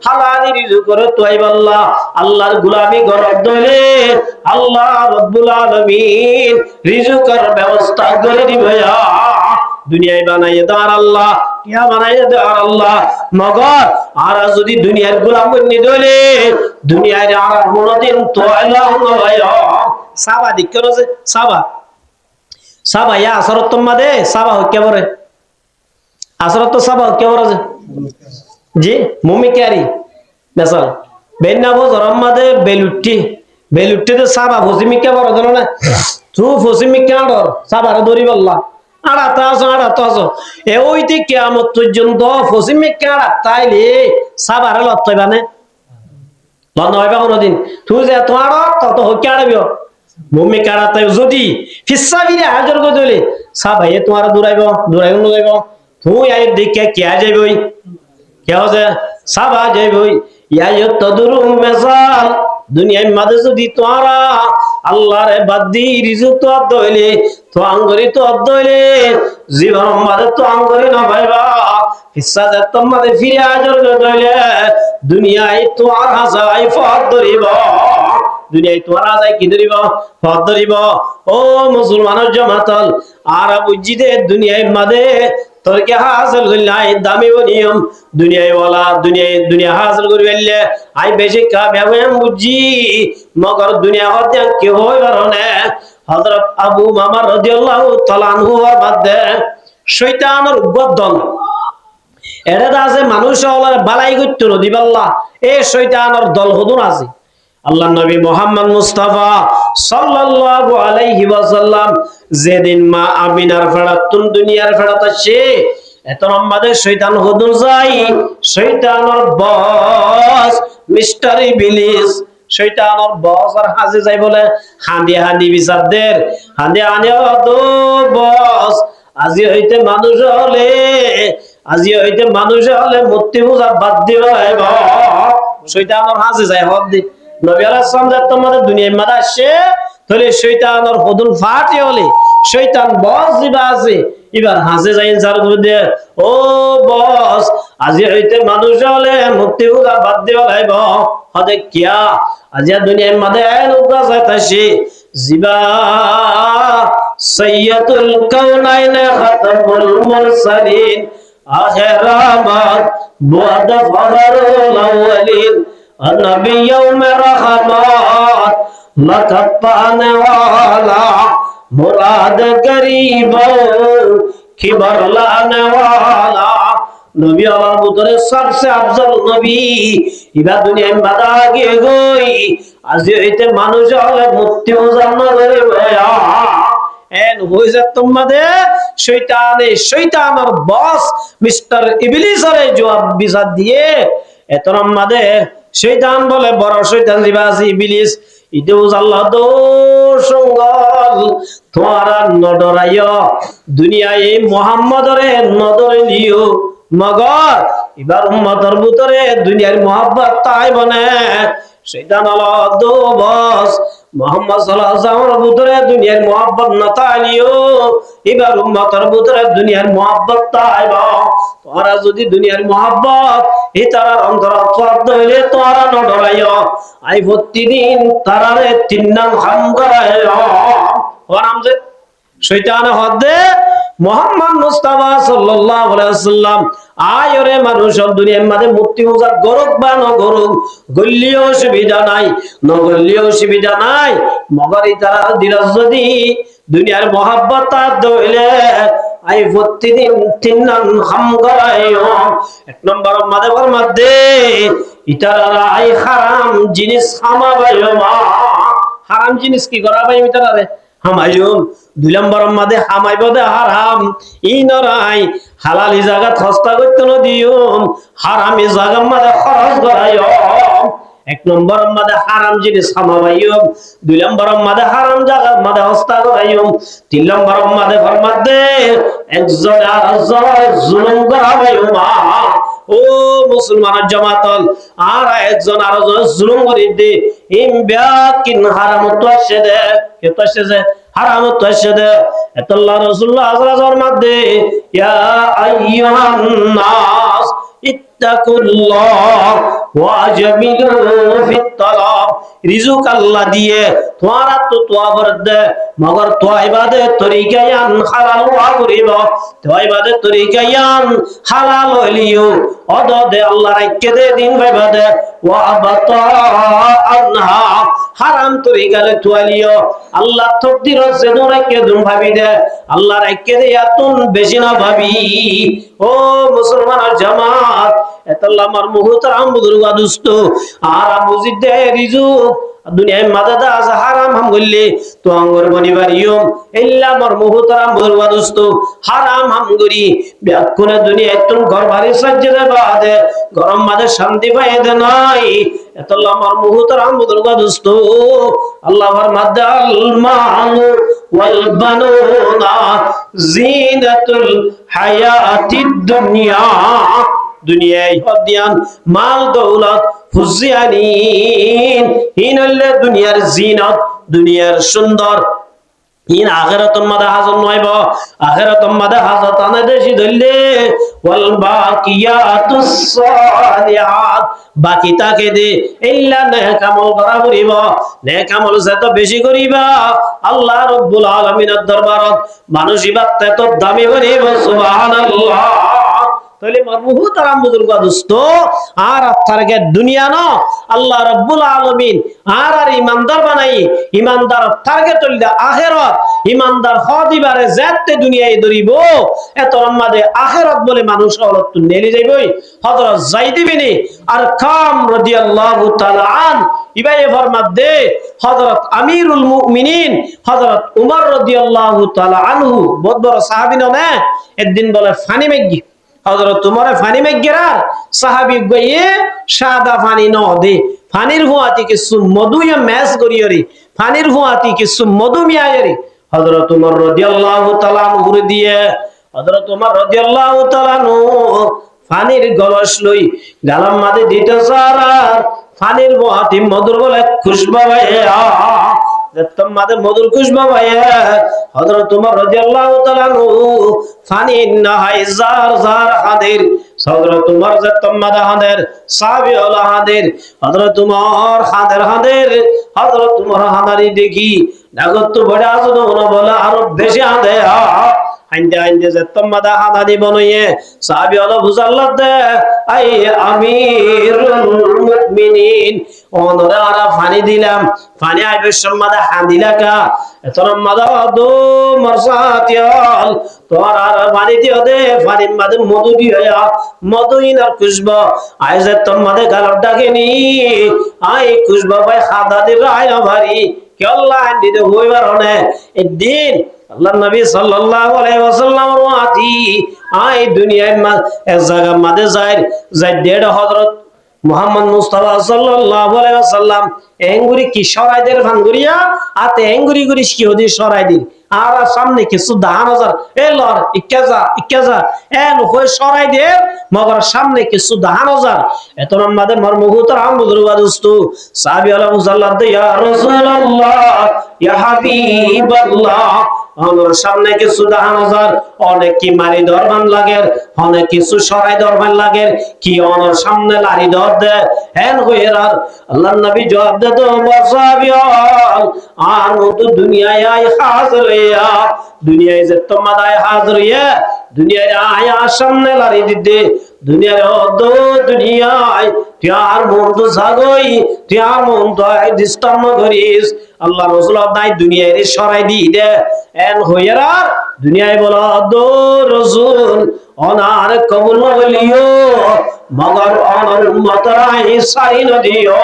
হালালি রিজক করে তোয়াইব আল্লাহ আল্লাহর গোলামি গরব দলে আল্লাহ রব্বুল আলামিন রিজকের ব্যবস্থা করে দিবে দুনিয়ায় বানাইয়ে দেওয়ার আল্লাহ কিয়া বানাইয়ে দেওয়ার আল্লাহ মগর আর যদি দুনিয়ার গোলাম বনি দলে দুনিয়ার আর কোনদিন তোয়াইলা হয় সাবা দিকর আছে সাবা ইয়া আসরত তোমাদে সাবা হকে বরে আসরত তো সাবা হকে বরে জি মুমি ক্যারি মেসাল বেন্না বো জরমাদে বেলুট্টি তো সাবা ফসিমিকা বরে জানো না তু ফসিমিকা ডর সাবা রে দরি বল্লা আড়া তাসো এ ওইতে কিয়ামত পর্যন্ত ফসিমিকা আড়া তাইলে সাবা রে লত্তইবানে লন হইবা কোনদিন তুই যে তোমার তত হকে আড়াবিও মুমি কারাতে যদি ফিসাবিরে হাজার করে দিলে সাবাই তোমার দূরাইব ন যাইব তুই আই দেখে কিয়া যাইবই কে হবে সাবা যাইবই ইয়া তদরু মেসাল দুনিয়ার মাঝে যদি তোরা আল্লাহরে বাদ দি রিজক তো দইলে তো আঙ্গরি তো দইলে জীবন মাঝে তো আঙ্গরি না ভাইবা ফিসাতে তোমাদের ফিরে হাজার করে দইলে দুনিয়ায় তো আর হাজাই ফদ ধরিব দুনিয়ায় তোরা যায় কি ধরিব পথ ধরিব ও মুসলমানের জামাতল আর বুঝিতে দুনিয়ায় মাঝে তোর কি হাসিল করলাই দামি নিয়ম দুনিয়ায় ওয়ালা দুনিয়া হাসিল করে ফেললে আই বেশি কামিয়াব বুঝি মগর দুনিয়া হতে কি হই পারনে হযরত আবু মামা রাদিয়াল্লাহু তাআলা আনহু এর মধ্যে শয়তানের উদ্বোধন এরা আছে মানুষ হলার বালাই করতে দিবাল্লাহ এই শয়তানের দল হদুন আছে আল্লাহ নবী মুহাম্মদ মুস্তাফা সাল্লাল্লাহু আলাইহি ওয়াসাল্লাম যেদিন মা আমিনার ফেরাতুন দুনিয়ার ফেরাত আসে এত আমাদের শয়তান হুদুর যাই শয়তানের বস মিস্টার ইবলিস শয়তানের বস আর হাজে যাই বলে হান্দি বিচারদের হান্দি তো বস আজি হইতে মানুষ হলে মূর্তি পূজা বাদ দিবা শয়তানের হাজে যাই হদ দি নবী আলাইহিস সালাম যত আমাদের দুনিয়ার মাঝে আসে তাহলে শয়তানের হুদুল ফাটি হলে শয়তান বস দিবা আছে এবার হাজে যাই যার মধ্যে ও বস আজি হইতে মানুষ হলে মূর্তি পূজা বাদ দিবা লাইব হদে কিয়া আজি দুনিয়ার মাঝে লোকরা যাইতাছে জিবা সাইয়্যিদুল কাউনাইন খাতামুল মুরসালিন আখিরামাত বুআদ ফাদারুল আউয়ালিন नबी यौम रहमत लखत पाने वाला मुराद गरीबों की बरलाने वाला नबी আমার ভিতরে সবচেয়ে আফজল নবী ইবা দুনিয়ায় বাদা গিয়ে গই আজ হইতে মানুষ হলে মৃত্যু জান্নাতের ভয়া এন হইছে তোমাদের শয়তানের বস মিস্টার ইবলিসের জবাব বিচার দিয়ে এত আমাদের শয়তান বলে বড় শয়তান জিবাসি ইবলিস ইদেউজ আল্লাহ দোষঙ্গল তোমারা নডরাইও দুনিয়ায় মুহাম্মদরে নদরে লিও মগর এবার উম্মতের ভিতরে দুনিয়ার মোহাব্বত তাই বনে শয়তান আল্লাহ দো বস মুহাম্মদ সাল্লাল্লাহু আলাইহি ওয়াসাল্লামের ভিতরে দুনিয়ার মোহাব্বত না তাইলিও এবার উম্মতের ভিতরে দুনিয়ার মোহাব্বত তাইবা তোরা যদি দুনিয়ার মোহাব্বত এই তারার অন্তরাত্মা হইলে তোরা ন ডরাইও আই প্রতিদিন তারারে তিন নাম হাম করাইও ওরাম যে শয়তান হদে মুহাম্মদ মুস্তাফা সাল্লাল্লাহু আলাইহি ওয়াসাল্লাম আয়রে মানুষ দুনিয়ার মধ্যে মুক্তি উজার গরক বা ন গরক গল্লিও সুবিধা নাই ন গল্লিও সুবিধা নাই মগরি তারা দিরাজ যদি দুনিয়ার মোহাব্বত তার দইলে আই প্রতিদিন তিন নাম হাম করাইও এক নম্বর মাদেবর মধ্যে ইতারা আই হারাম জিনিস হামাবাইও মা হারাম জিনিস কি করা ভাই ইতারারে হামাইম দুই নম্বর মধ্যে হামাইব দে হারাম ই নরাই হালালি জায়গা খস্তা করতে ন দিউম হারামি জায়গা মধ্যে খরচ করাইও এক নম্বর মধ্যে হারাম জিনিস হামাবাইম দুই নম্বর মধ্যে হারাম জায়গা মধ্যে হস্তা করাইম তিন নম্বর মধ্যে ফরমাতে একজন আরেকজন জুলুম করাবাইম ও মুসলমানের জামাতল আর একজন আরেকজন জুলুম করি দে ইম বিয়াকিন হারাম তো আসে দে কে তো আসে যে হারাম তো আসে দে এত আল্লাহ রাসূলুল্লাহ সাল্লাল্লাহু আলাইহি মধ্যে ইয়া আইয়ুহান নাস ইত্তাকুল্লাহ ওয়াজমিলু ফিত তালাব রিজুক আল্লাহ দিয়ে তোমারা তো তোয়া বরদে মগর তোয়া ইবাদত তরিকায়ান হালাল ওয়া করিব তোয়া ইবাদত তরিকায়ান হালাল হইলিও অদদে আল্লাহ রাখকে দে দিন ইবাদত ওয়া বাতা আনহা হারাম তরিকালে তোয়ালিও আল্লাহ তকদির আছে রাখকে দুন ভাবি দে আল্লাহ রাখকে দে এতন বেশি না ভাবি ও মুসলমানের জামাত এতল্লাহ আমার মুহতারাম বুজুর্গ দোস্ত আর বুঝি দে রিজুক দুনিয়ায় মাদাদা আজ হারাম হাম গল্লে তো আঙ্গর বনিবারিও ইল্লা আমার মুহতারাম বুজুর্গ দোস্ত হারাম হাম গরি ব্যাকুনে দুনিয়া এতন ঘর ভারী সাজ্জে বাদে গরম মাঝে শান্তি পায় দে নাই এতল্লাহ আমার মুহতারাম বুজুর্গ দোস্ত আল্লাহর মাদাল মানু ওয়াল বানুনা জিনাতুল হায়াতিদ দুনিয়া দুনিয়ায় হদিয়ান মাল দৌলত ফুজিয়ানিন হিনলে দুনিয়ার জিনত দুনিয়ার সুন্দর ইন আখিরাতুল মাদা হাজার নয়ব আখিরাতুল মাদা হাজার তানে দেশি ধরলে ওয়াল বাকিয়াতুস সালিহাত বাকি তাকে দে ইল্লা নেক আমল করা করিব নেক আমল যত বেশি করিবা আল্লাহ রাব্বুল আলামিনের দরবারত মানুষ ইবাদত তো দামি করিব সুবহানাল্লাহ তাহলে মুহতারাম বুজুর্গ দোস্ত আর আত্মারকে দুনিয়া ন আল্লাহ রাব্বুল আলামিন আর ইমানদার বানাই ইমানদার টার্গেট হইল আখিরাত ইমানদার হদিবারে যেতে দুনিয়ায় ধরিব এত আমাদের আখিরাত বলে মানুষ হলত নেলি যাইবই হযরত যায়েদ ইবনে আরকাম রাদিয়াল্লাহু তাআলা আন ইবায়ে ফরমাত দে হযরত আমিরুল মুমিনিন হযরত উমর রাদিয়াল্লাহু তাআলা আনহু বহুত বড় সাহাবী না একদিন বলে ফানি মেগি হযরত উমরে ফানি মেগিরা সাহাবী গয়ে সাদা ফানি ন দে ফানির হুয়াতি কিছু মধু ইয়া ম্যাচ করিয়রি ফানির হুয়াতি কিছু মধু মিয়ায়রি হযরত উমর রাদিয়াল্লাহু তাআলা আনহু দিয়ে হযরত উমর রাদিয়াল্লাহু তাআলা আনহু ফানির গলস লই গালাম মাদে দিতে সারা ফানির হুয়াতি মধুর বলে খুশবা ভাইয়া जत्तम मादे मधुर खुशबू भाया हजरत उमर रदियल्लाहु ताआला नु फानी नहाय जार जार हादिर हजरत उमर जत्तम मादे हादिर साहबी वाला हादिर हजरत उमर हादिर हादिर हजरत उमर हादारी देखी नगत तो बड़ा आजो न बोला आरो बेशे हादे আইন্দে আইন্দে যে তোমাদা হাদা দিব নয়ে সাহাবী হলো বুঝাল্লাহ দে আই আমিরুল মুমিনিন ওনরা আরা পানি দিলাম পানি আইবে সম্মাদা হাদিলা কা এতরম মাদা দো মারসাতিয়াল তোর আর পানি দিও দে পানির মাঝে মধু দিও মধু ইনার খুশবা আইজে তোমাদে গালব ডাকেনি আই খুশবা ভাই খাদা দিরা আইনা ভারি কে আল্লাহ আইন দিতে হইবার হনে একদিন আল্লাহ নবী সাল্লাল্লাহু আলাইহি ওয়াসাল্লাম ওয়াতি আই দুনিয়ার এক জায়গা মাঝে যায় দেড় হযরত মুহাম্মদ মুস্তাফা সাল্লাল্লাহু আলাইহি ওয়াসাল্লাম এঙ্গুরি কি সরাইদের ভাঙ্গুরিয়া আতে এঙ্গুরি গুরি কি ওদি সরাইদিন আর সামনে কিছু 10000 এ লর ইক্কাজা এন হই সরাইদে মগর সামনে কিছু 10000 এত নম্বাদে মরমুগুতর আমবুদুরবা দোস্তু সাহাবী আল্লাহ মুসাল্লাহ দে ইয়া রাসূলুল্লাহ ইয়া হাবিবাল্লাহ আমার সামনে কিছু 10000 অনেক কি মারি দরবান লাগে অনেক কিছু সরাই দরবান লাগে কি ওনার সামনে লারি দর দে হেন হইরার আল্লাহর নবী জবাব দে তো সাহাবীয়াল আর তো দুনিয়ায় আই হাজির হইয়া দুনিয়ায় যে তোমাদায় হাজির হইয়া দুনিয়ায় আয়া সামনে লারি দিতে দুনিয়ার দো দুনিয়ায় তিয়ার মন তো জাগই তিয়ার মন তো ডিস্টার্ব করিস আল্লাহ রাসূল দাই দুনিয়ায় সরাই দি দে এন হইরার দুনিয়ায় বলা দো রাসূল অনার কবুল বলিও মগর অনর উম্মতরাই সারি নদিও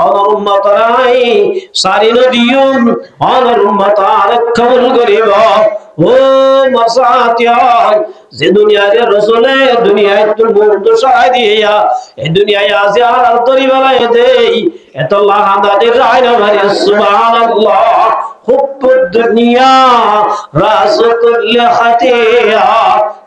অনর উম্মতরাই সারি নদিও অনর উম্মতার কবুল করিব ও মাসাতিয়াল যে দুনিয়ার রাসূলে দুনিয়ায় তো বন্ধু সহায় দিয়া এই দুনিয়ায় আজ আর তরি বানায় দেই এত লাহাদাদের রায়না ভাই সুবহানাল্লাহ হুব্বুদ দুনিয়া রাসুকুল খাতিয়া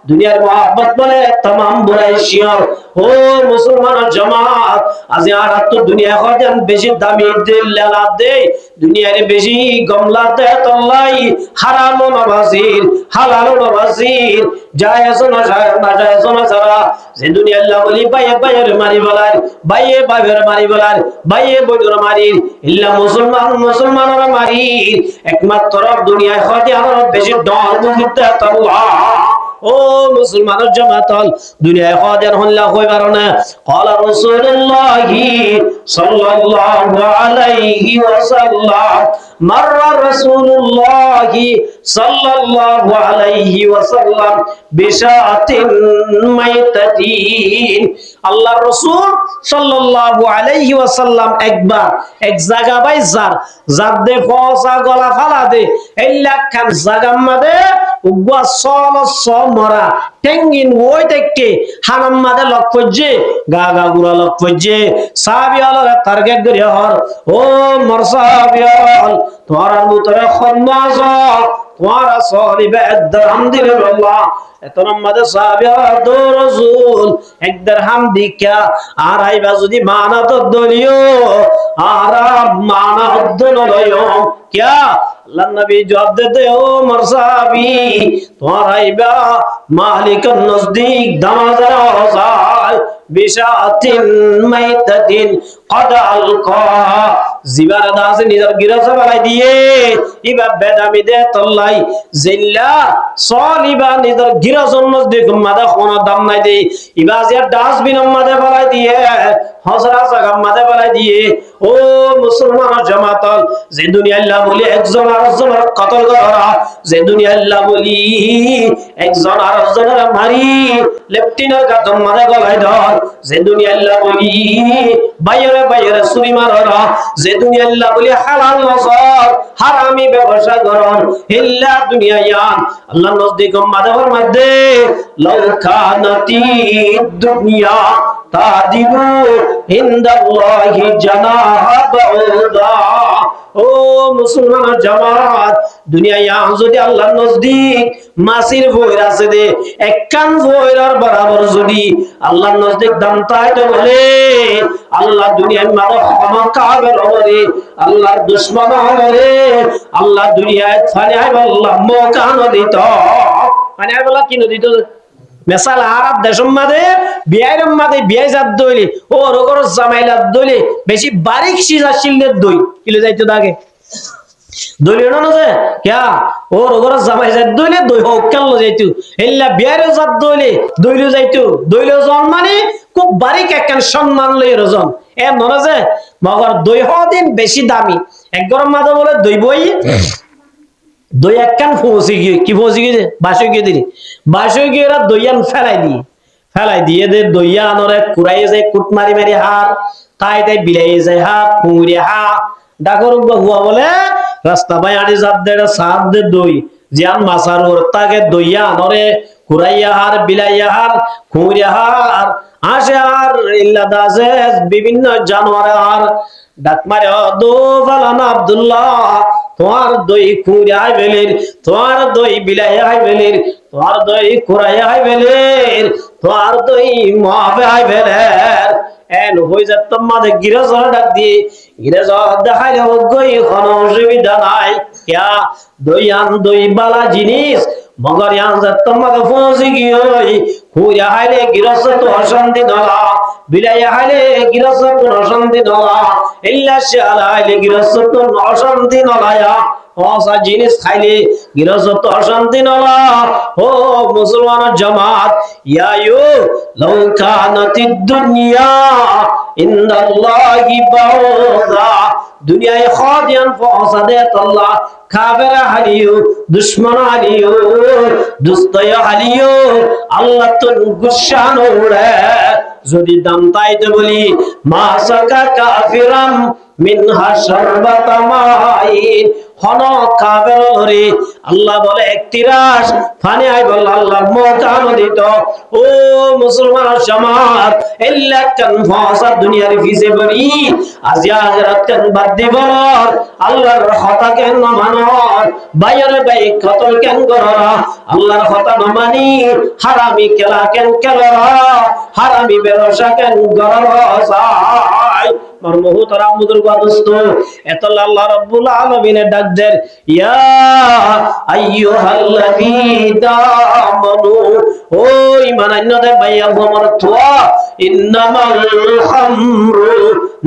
দুনিয়ার মোহাব্বত বলে तमाम বুরাই শিয়র ও মুসলমান জামাত আজ আর তো দুনিয়া খজান বেশি দামি দিল লালা দে দুনিয়ারে বেশি গমলা দে তল্লাই হারাম নবাজির হালাল নবাজির জায়েজ না জায়েজ না সারা যে দুনিয়া আল্লাহ বলি বাইয়ের মারি বলার বাইয়ের মারি বলার বাইয়ে বইর মারি ইল্লা মুসলমানরা মারি একমাত্র দুনিয়ায় খজান বেশি ডর বুঝতে আল্লাহ ও মুসলমানের জামাতল দুনিয়ায় খাদের হল্লা কইবার না قال رسول الله صلى الله عليه وسلم مر رسول الله صلى الله عليه وسلم بشاة ميتين আল্লাহর রাসূল সাল্লাল্লাহু আলাইহি ওয়াসাল্লাম একবার এক জায়গা বাই জার দে ফসা গলা ফালা দে এল্লা খান জাগাম মাদে উগা সল মরা টেঙ্গিন ওই থেকে হারাম মাদে লক্ষজে গাগা গুরা লক্ষজে সাহাবীয়াল টার্গেট করে হর ও মরসাবিয়াল তোমার মুতরে খন্নাজ তোমার সলিবে একদম দিল্লাহ এত নম্বরে সাহাবীয়াল দো রাসূল এক দিরহাম দিকা আর আইবা যদি মানা তো দলিও আর মানা দলয়ো क्या अल्लाह नबी जवाब देते हो मरसाबी तुम्हारा आइबा मालिक नजदीक दमाजरा होसाय बिशातिन मैततिन قد अलका জিবার দাসে নিজের গিরাসা বালাই দিয়ে ইবা বেদামি দে তল্লাই জিল্লা সলিবা নিজের গিরাসন নজদীক মাদা কোনা দাম নাই দে ইবা যে ডাস্টবিন মাদে বালাই দিয়ে হজরা জায়গা মাদে বালাই দিয়ে ও মুসলমান জামাতল যে দুনিয়া আল্লাহ বলি একজন আরেকজনের কতল করা যে দুনিয়া আল্লাহ বলি একজন আরেকজনের মারি লেফটিনের গাতম মাদে গলায় ধর যে দুনিয়া আল্লাহ বলি বাইরে সুরি মাররা যে দুনিয়া আল্লাহ বলি হালাল নজর হারামি ব্যবসা করন ইল্লা দুনিয়া ইয়ান আল্লাহ নজদিক মাদার মধ্যে লাউ কানাতি দুনিয়া তাদিবু ইনদাল্লাহি জানাহা বাউদা ও মুসলমান জামাত দুনিয়া ইয়ান যদি আল্লাহর নজদিক মাসির ভয়র আছে দে একখান ভয়রার বরাবর যদি আল্লাহর নজদিক দাম তাইতে বলে আল্লাহ দুনিয়ার মাদক ক্ষমা কাবে রে আল্লাহর দুশমন রে আল্লাহ দুনিয়ায় ফানিয়া আল্লাহ মকান দিত ফানিয়া বলা কি দিত মেসাল আরব দেশম মাদে বিয়াইরম মাদে বিয়াই জাত দইলে ও রগর জামাইলাত দইলে বেশি বারিক সিজা শিললে দই কিলে যাইতো দাগে দইলে না যে क्या ওর ঘরে জামাই যাই দইলে দই হোক কেন যাইতো এল্লা বিয়ারে জাত দইলে যাইতো দইলে জন মানে খুব বারিক একখান সম্মান লই রজন এ মনে যে মগর দই হওয়া দিন বেশি দামি এক গরম মাথা বলে দই বই দই একখান ফসি গিয়ে কি ফসি গিয়ে বাসে গিয়ে দিলি বাসে গিয়ে ওরা দইয়ান ফেলাই দিয়ে দে দইয়া আনরে কুড়াই যায় কুট মারি মারি হার তাই বিলাই যায় হা কুড়ে হা ডাকর হুয়া বলে রাস্তা ভাই আনি জাত দে সাত দে দই জিয়ান মাসার ওর তাকে দইয়া আনরে কুড়াইয়া হার বিলাইয়া হার কুড়ে হার আসে আর ইল্লা দাসে বিভিন্ন জানোয়ার আর ডাক মারে দো ফালানা আব্দুল্লাহ তোমার দই কুড়াই বেলের তোমার দই বিলাই আই বেলের তোমার দই কুড়াই আই বেলের তোমার দই মাবে আই বেলের এন হই যাত মাঝে গিরজর ডাক দিয়ে গিরজর দেখাইলে গই কোনো অসুবিধা নাই কিয়া দই বালা জিনিস মগর ইয়ান যাত মাঝে পৌঁছে গিয়ে কুড়া হাইলে গিরজ তো অশান্তি দলা বিলাই হাইলে গিরজ তো অশান্তি দলা ইল্লা শালা হাইলে গিরজ তো অশান্তি নলায়া অসা জিনিস খাইলে গিরজত অশান্তি নলা ও মুসলমান জামাত ইয়ায়ু লাউ কানাতিদ দুনিয়া ইন্দাল্লাহি বাউযা দুনিয়ায় খাদিয়ান ফাসাদাত আল্লাহ কাফের হালিও দুশমন হালিও দুস্তয় হালিও আল্লাহ তো গুসান ওরে যদি দাম তাইতে বলি মা সাকা কাফিরাম মিনহা শারবাতা মাইন হন কাফের হরে আল্লাহ বলে একটি রাস পানি আই বল আল্লাহর মওতা নদীত ও মুসলমান জামাত ইল্লা কান ফাসা দুনিয়ার ফিসে বলি আজি আখিরাত কান বাদ দিবর আল্লাহর কথা কেন মানর বাইরে বাই কতল কেন কররা আল্লাহর কথা না মানি হারামি খেলা কেন খেলরা হারামি ব্যবসা কেন কররা সাই আর মুহতারাম বুজুর্গ দোস্ত এত আল্লাহ রাব্বুল আলামিনের ডাক দেন ইয়া আইয়ুহাল্লাযীনা আমানু ও ঈমানান্যদের ভাইয়া আমার তোয়া ইন্নামাল খামরু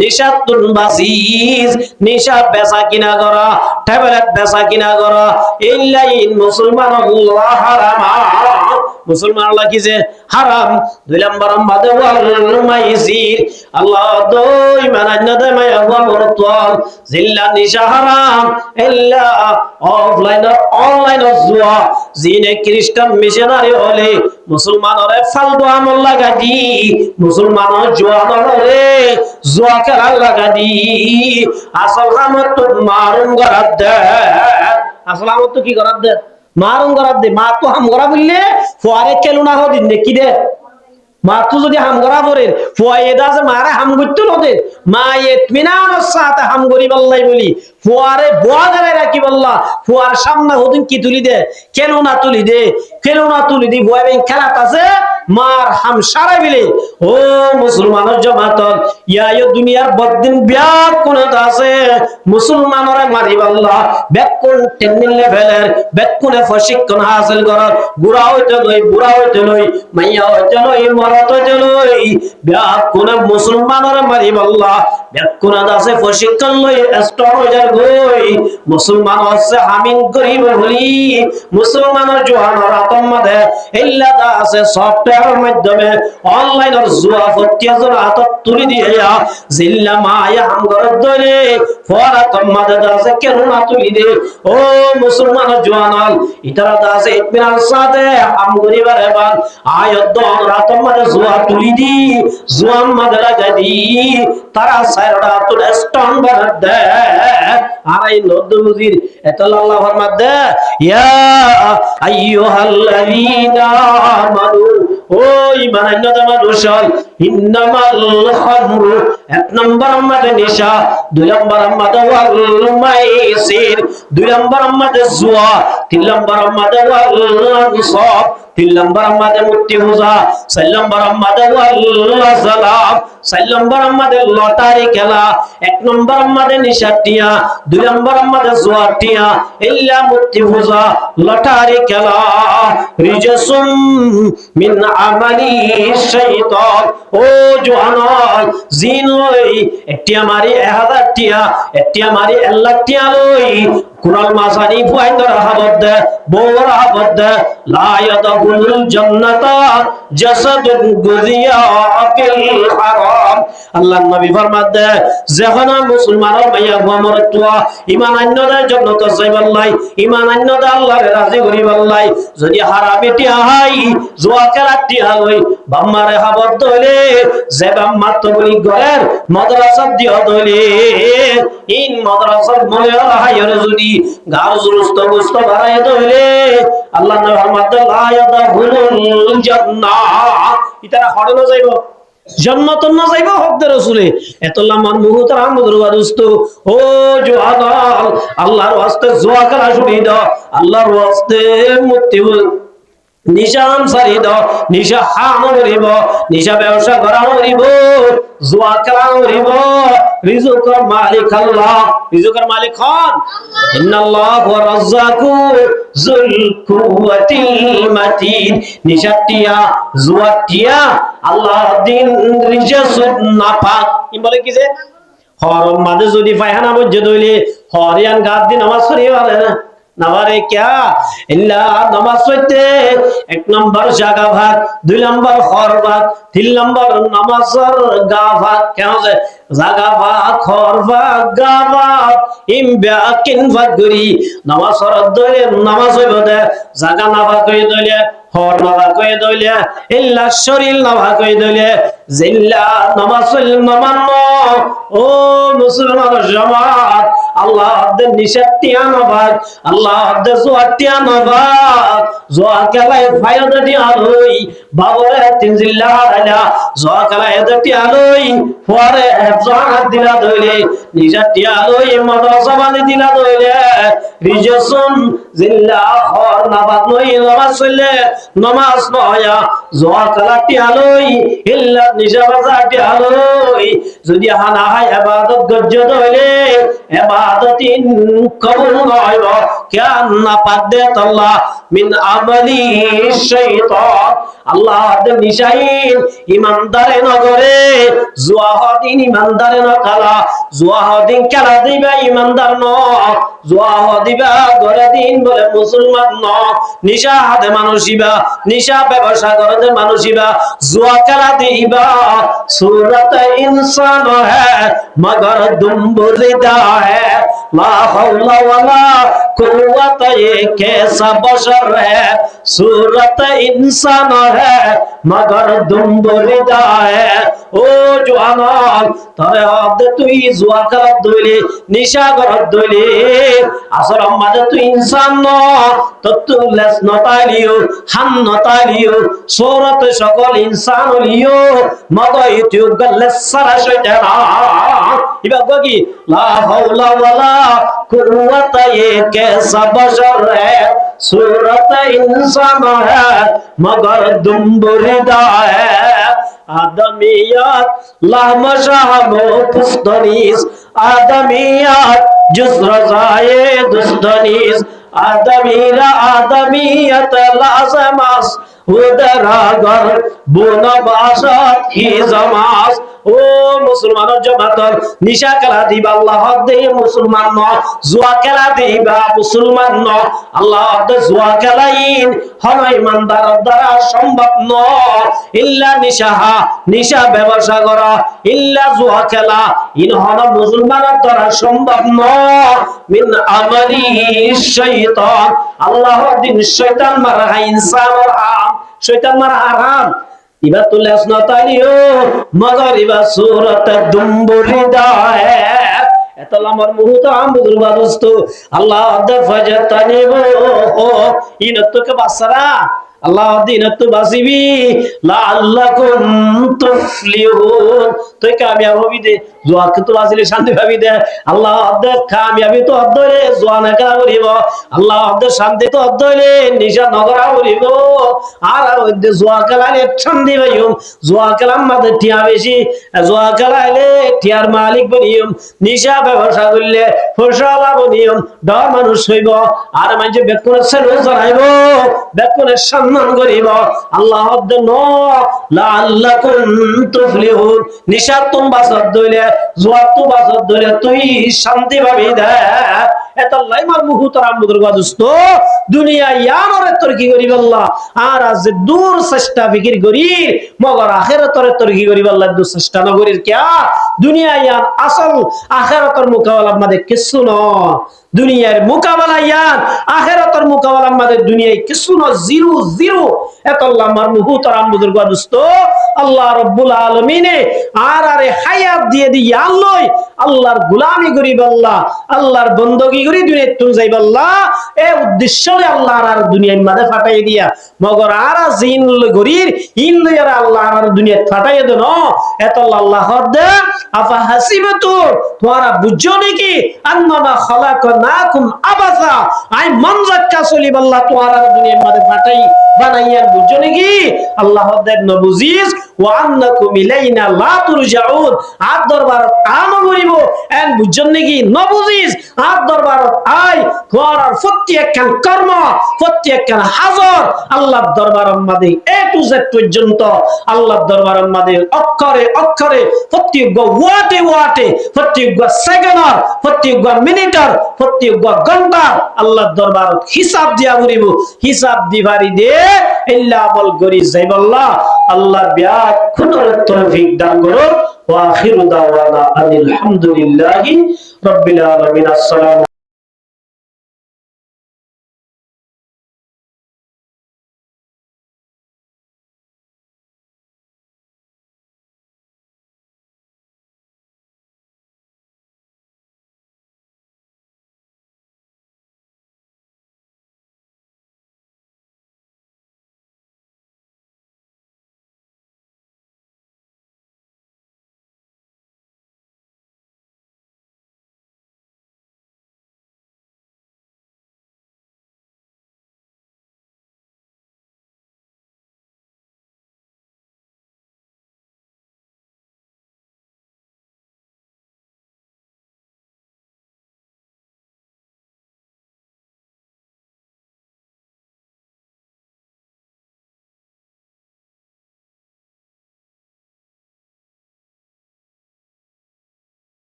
নিশাতুন বাসিস নিশা বেচা কিনা করা ট্যাবলেট বেচা কিনা করা ইল্লাইন মুসলমান আল্লাহ হারামা মুসলমান আল্লাহ কি যে হারাম দুই নম্বর মাদে ওয়াল মাইসির আল্লাহ দুই মানান্নাদে মায়া ওয়ামরতাল জিল্লা নিশা হারাম ইল্লা অফলাইন অনলাইন জুয়া জিনে খ্রিস্টান মিশনারি হলে মুসলমানরে ফালতু আমল লাগা দি মুসলমান জুয়া হলে জুয়া খেলা লাগা দি আসল হামত তো মারুন গরাদ দে আসল হামত তো কি গরাদ দে মারুন গরাদ দে মা তো হাম গরা বললে ফুয়ারে কেলু না হদিন দেখি দে মা তো যদি হাম গরা পড়ে ফুয়ায়ে দাসে মারে হাম গইতো নদে মা ইতমিনান সাথে হাম গরি বল্লাই বলি ফুয়ারে বুয়া গরে রাখি বল্লা ফুয়ার সামনে হদিন কি তুলি দে কেলু না তুলি দে বুয়া বেন খেলাত আছে মার হাম সারা বিলে ও মুসলমানের জামাত ইয়া দুনিয়ার বদিন ব্যাক কোন আছে মুসলমানরা মারি বল্লা ব্যাক কোন টেকনিক লেভেলের ব্যাক কোনে প্রশিক্ষণ হাসিল করার গুড়া হইতে লই বুড়া হইতে লই মাইয়া হইতে লই মরত হইতে লই ব্যাক কোন মুসলমানরা মারি বল্লা ব্যাক কোন আছে প্রশিক্ষণ লই স্ট্রং হয়ে যায় গই মুসলমান আছে হামিন গরিব হলি মুসলমানের জোয়ানরা তোমাদের ইল্লা আছে সফটওয়্যারের মাধ্যমে অনলাইনের জুয়া প্রত্যেকজন হাত তুলি দিয়ে জিল্লা মায়া আমগর ধরে ফরা তোমাদের আছে কেন না তুলি দে ও মুসলমান জওয়ানাল ইতারা আছে ইতমিনান সাথে আমগরিবার এবার আয়াত দরা তোমাদের জুয়া তুলি দি জুয়া মাদরা গাদি তারা সাইরডা তো স্টন বার দে আর এই নদমুজির এত আল্লাহ ফরমাত দে ইয়া আইয়ুহাল্লাযীনা আমানু ও ঈমানান্যদের মানুষ ইন্নামাল খামরু এক নম্বর আমাদের নেশা দুই নম্বর আমাদের ওয়াল মাইসির দুই নম্বর আমাদের জুয়া তিন নম্বর আমাদের ওয়াল নিসাব তিন নম্বর আমাদের মুক্তি পূজা চার নম্বর আমাদের ওয়াল সালাম চার নম্বর আমাদের লটারি খেলা এক নম্বর আমাদের নিশাটিয়া দুই নম্বর আমাদের জুয়াটিয়া ইল্লা মুক্তি পূজা লটারি খেলা রিজসুম মিন আমালি শাইতান ও জওয়ান জিন লই একটি আমারি 1000 টিয়া একটি আমারি 1 লাখ টিয়া লই কুনাল মাসানি ফুয়াইন্দর হাবদ বউর হাবদ লা ইয়াদখুলুল জান্নাতা জাসাদুন গুযিয়া ফিল হারাম। আল্লাহর নবী ফরমাতে যখন মুসলমানের মাইয়া মরতুয়া ঈমান আন্নদের জান্নাত যাইবাল্লাই, ঈমান আন্নদা আল্লাহরে রাজি করিবাল্লাই। যদি হারামি টিয়া হাই জুয়া খেলা টিয়া হই বাম্মারে হাবদ দইলে যে বাম্মা তো বলি ঘরের মাদ্রাসা দিয়া দইলে ইন মাদ্রাসার মনে হাইরে যদি গার জুরুস্ত গুস্ত বাড়ায় দইলে আল্লাহ নবী ফরমাতে লা ইয়াদখুলুল জান্নাহ, ইতারা হড়নো যাইব জান্নাত না যাইব হকদের রাসূলে। এতলা মান মুহতার আহমদুর ওয়াদুস্ত ও জওয়ানাল আল্লাহর ওয়াস্তে জোয়া খেলা শুনি দাও, আল্লাহর ওয়াস্তে মুক্তি নিশান সারি দাও, নিশা হাম করিব, নিশা ব্যবসা করা করিব, জুয়া খেলা করিব। রিজুকের মালিক আল্লাহ, রিজুকের মালিক হন ইন্নাল্লাহু রাজ্জাকু যুল কুওয়াতিল মাতিন। নিশাটিয়া জুয়াটিয়া আল্লাহ দিন রিজসুন নাফাক কি বলে কি যে হরম মাঝে যদি পায়খানা বজ্জে দইলে হরিয়ান গাদ দিন নামাজ পড়িয়ে পারে না নামারে ক্যা ইল্লা নামাজ পড়তে এক নম্বর জাগা ভাগ, দুই নম্বর খর ভাগ, তিন নম্বর নামাজের গা ভাগ। কেন যে জাগা ভাগ খর ভাগ গা ভাগ ইম ব্যাকিন ভাগ করি নামাজের দইলে নামাজ হইব দে, জাগা না ভাগ কই দইলে হর না ভাগ কই দইলে ইল্লা শরীর না ভাগ কই দইলে জিল্লা নামাজ নমান্য। ও মুসলমান জামাত আল্লাহ দে নিশাটিয়া না ভাগ, আল্লাহ দে জুয়াটিয়া না ভাগ। জুয়া খেলায় ফায়দা দিয়া লই বাবরে তিন জিল্লা হারাইলা, জুয়া খেলায় দিয়া লই পরে জাহাত দিলা দইলে, নিশাটিয়া লই মাদ্রাসা বানি দিলা দইলে রিজসুন জিল্লা খর না ভাগ নই নামাজ চলে নামাজ নয়া জুয়া খেলাটিয়া লই ইল্লা নিশা বাজাটিয়া লই। যদি হানা হাই ইবাদত গজ্জ দইলে ইবাদতিন কবুল হইব কেন না পাদে আল্লাহ মিন আমালি শাইতান। আল্লাহ দে নিশাইন ইমানদারে নগরে জুয়া হদিন ইমানদারে ন কালা, জুয়া হদিন খেলা দিবা ইমানদার ন, জুয়া হদিবা গরে দিন বলে মুসলমান ন। নিশা হাতে মানুষিবা, নিশা ব্যবসা করে মানুষিবা, জুয়া খেলা দিবা सूरत इंसान है मगर दुम्बुलिदा है, ला हौला वला कुव्वत ये कैसा बशर है, सूरत इंसान है मगर दुम्बुलिदा है। ও জওয়ান তবে হদে তুই জুয়া খেলা দইলে নিশা করত দইলে আসল মাঝে তুই ইনসান ন তত্তু লেস নতালিও হান নতালিও সূরত সকল ইনসান লিও মদই তুই গল্লে সারা শয়তান ইবা গকি লা হাওলা ওয়ালা কুওয়াতা ये कैसा बशर है, सूरत इंसान है मगर दुम्बुरिदा है। आदमियत लामशाहमो पुस्तनीस, आदमियत जुस्रजाए दुस्तनीस, आदमीरा आदमियत लाजमास उदरागर बुनबासत ही जमास। ও মুসলমানের জমাতর নিশা খেলা দিবা আল্লাহ দে মুসলমান ন, জুয়া খেলা দিবা মুসলমান ন। আল্লাহ দে জুয়া খেলাইন হন ইমানদার দ্বারা সম্ভব ন, ইল্লা নিশাহা নিশা ব্যবসা করা ইল্লা জুয়া খেলা ইন হন মুসলমানের দ্বারা সম্ভব ন। মিন আমালি শাইতান আল্লাহ দিন শয়তান মারা ইনসানের হারাম, শয়তান মারা হারাম। ইবা তুলাস নতালিও মগর ইবা সূরত দুম্বুরিদা হে। এতলামর মুহূর্ত আমবুদুল বাদুস্ত আল্লাহ দে ফাজাতানিবু ইনতকে বাসরা আল্লাহ দিনত বাসিবি লাআল্লাকুম তুফলিহুন। তুই কামিয়াব হবি দে জোয়াকে তো বাসিলে শান্তি পাবি দে। আল্লাহ দে কামিয়াবি তো অদরে জোয়ানা করা করিব, আল্লাহ দে শান্তি তো অদরে নিশা নগরা করিব। আর ওই দে জোয়া খেলালে শান্তি পাইম, জোয়া খেলাম মাঝে টিয়া বেশি, জোয়া খেলাইলে টিয়ার মালিক বনিয়ম, নিশা ব্যবসা করলে ফসলা বনিয়ম, ডর মানুষ হইব। আর মানুষ বেকুনের ছেলে জানাইব, বেকুনের সম্মান করিব। আল্লাহ দে ন লাআল্লাকুম তুফলিহুন নিশা তুম বাসত দইলে জোয়া তু বাসত দইলে তুই শান্তি পাবি দে। এতাল্লাই মার মুহুতারাম বুদুর গাদুস্ত দুনিয়া ইয়ানরে তোর কি করিব আল্লাহ আর আজ দূর চেষ্টা ফিকির করি মগর আখিরাতরে তোর কি করিব আল্লাহ দূর চেষ্টা ন করির কিয়া দুনিয়া ইয়ান আসল আখিরাতর মোকাবেলা আমাদের কিছু ন দুনিয়ার মোকাবেলা ইয়ান আখিরাতর মোকাবেলা আমাদের দুনিয়ায় কিছু ন জিরো জিরো এতাল্লাহ মার মুহুতারাম বুদুর গাদুস্ত আল্লাহ রাব্বুল আলামিনে আর আরে হায়াত দিয়ে দি আল্লাহ আল্লাহর গোলামি করিব আল্লাহ আল্লাহর বندگی করি দুনিয়ায় তুই যাইব আল্লাহ এই উদ্দেশ্যে আল্লাহ আর দুনিয়ার মাঝে ফাটাই দিয়া মগর আর জিন গরির ইন লইরা আল্লাহ আর দুনিয়ায় ফাটাই দেন এত আল্লাহ হদে আফা হাসিবাতু তোমরা বুঝছো নাকি আন্নামা খালাকনাকুম আবাসা আই মন রাখা চলিব আল্লাহ তোমরা দুনিয়ার মাঝে ফাটাই বানাইয়া বুঝছো নাকি আল্লাহ হদে নবুজিস ওয়া আন্নাকুম ইলাইনা লা তুরজাউন আর দরবার কাম করিব এন বুঝছেন নাকি নবুজিস আর দরবার আই তোমার প্রত্যেকখান কর্ম প্রত্যেকখান হাজার আল্লাহর দরবারের মধ্যে এ টু জেড পর্যন্ত আল্লাহর দরবারের মধ্যে অক্ষরে অক্ষরে প্রত্যেক ওয়াটে ওয়াটে প্রত্যেক সেকেন্ডর প্রত্যেক মিনিটর প্রত্যেক ঘন্টার আল্লাহর দরবার হিসাব দিয়া করিব হিসাব দিবারি দে ইল্লা আমল করি যাইবাল্লাহ আল্লাহর ব্যাখ্যার তৌফিক দান করুন ওয়া আখিরু দাওয়ানা আলহামদুলিল্লাহি রাব্বিল আলামিন। আসসালামু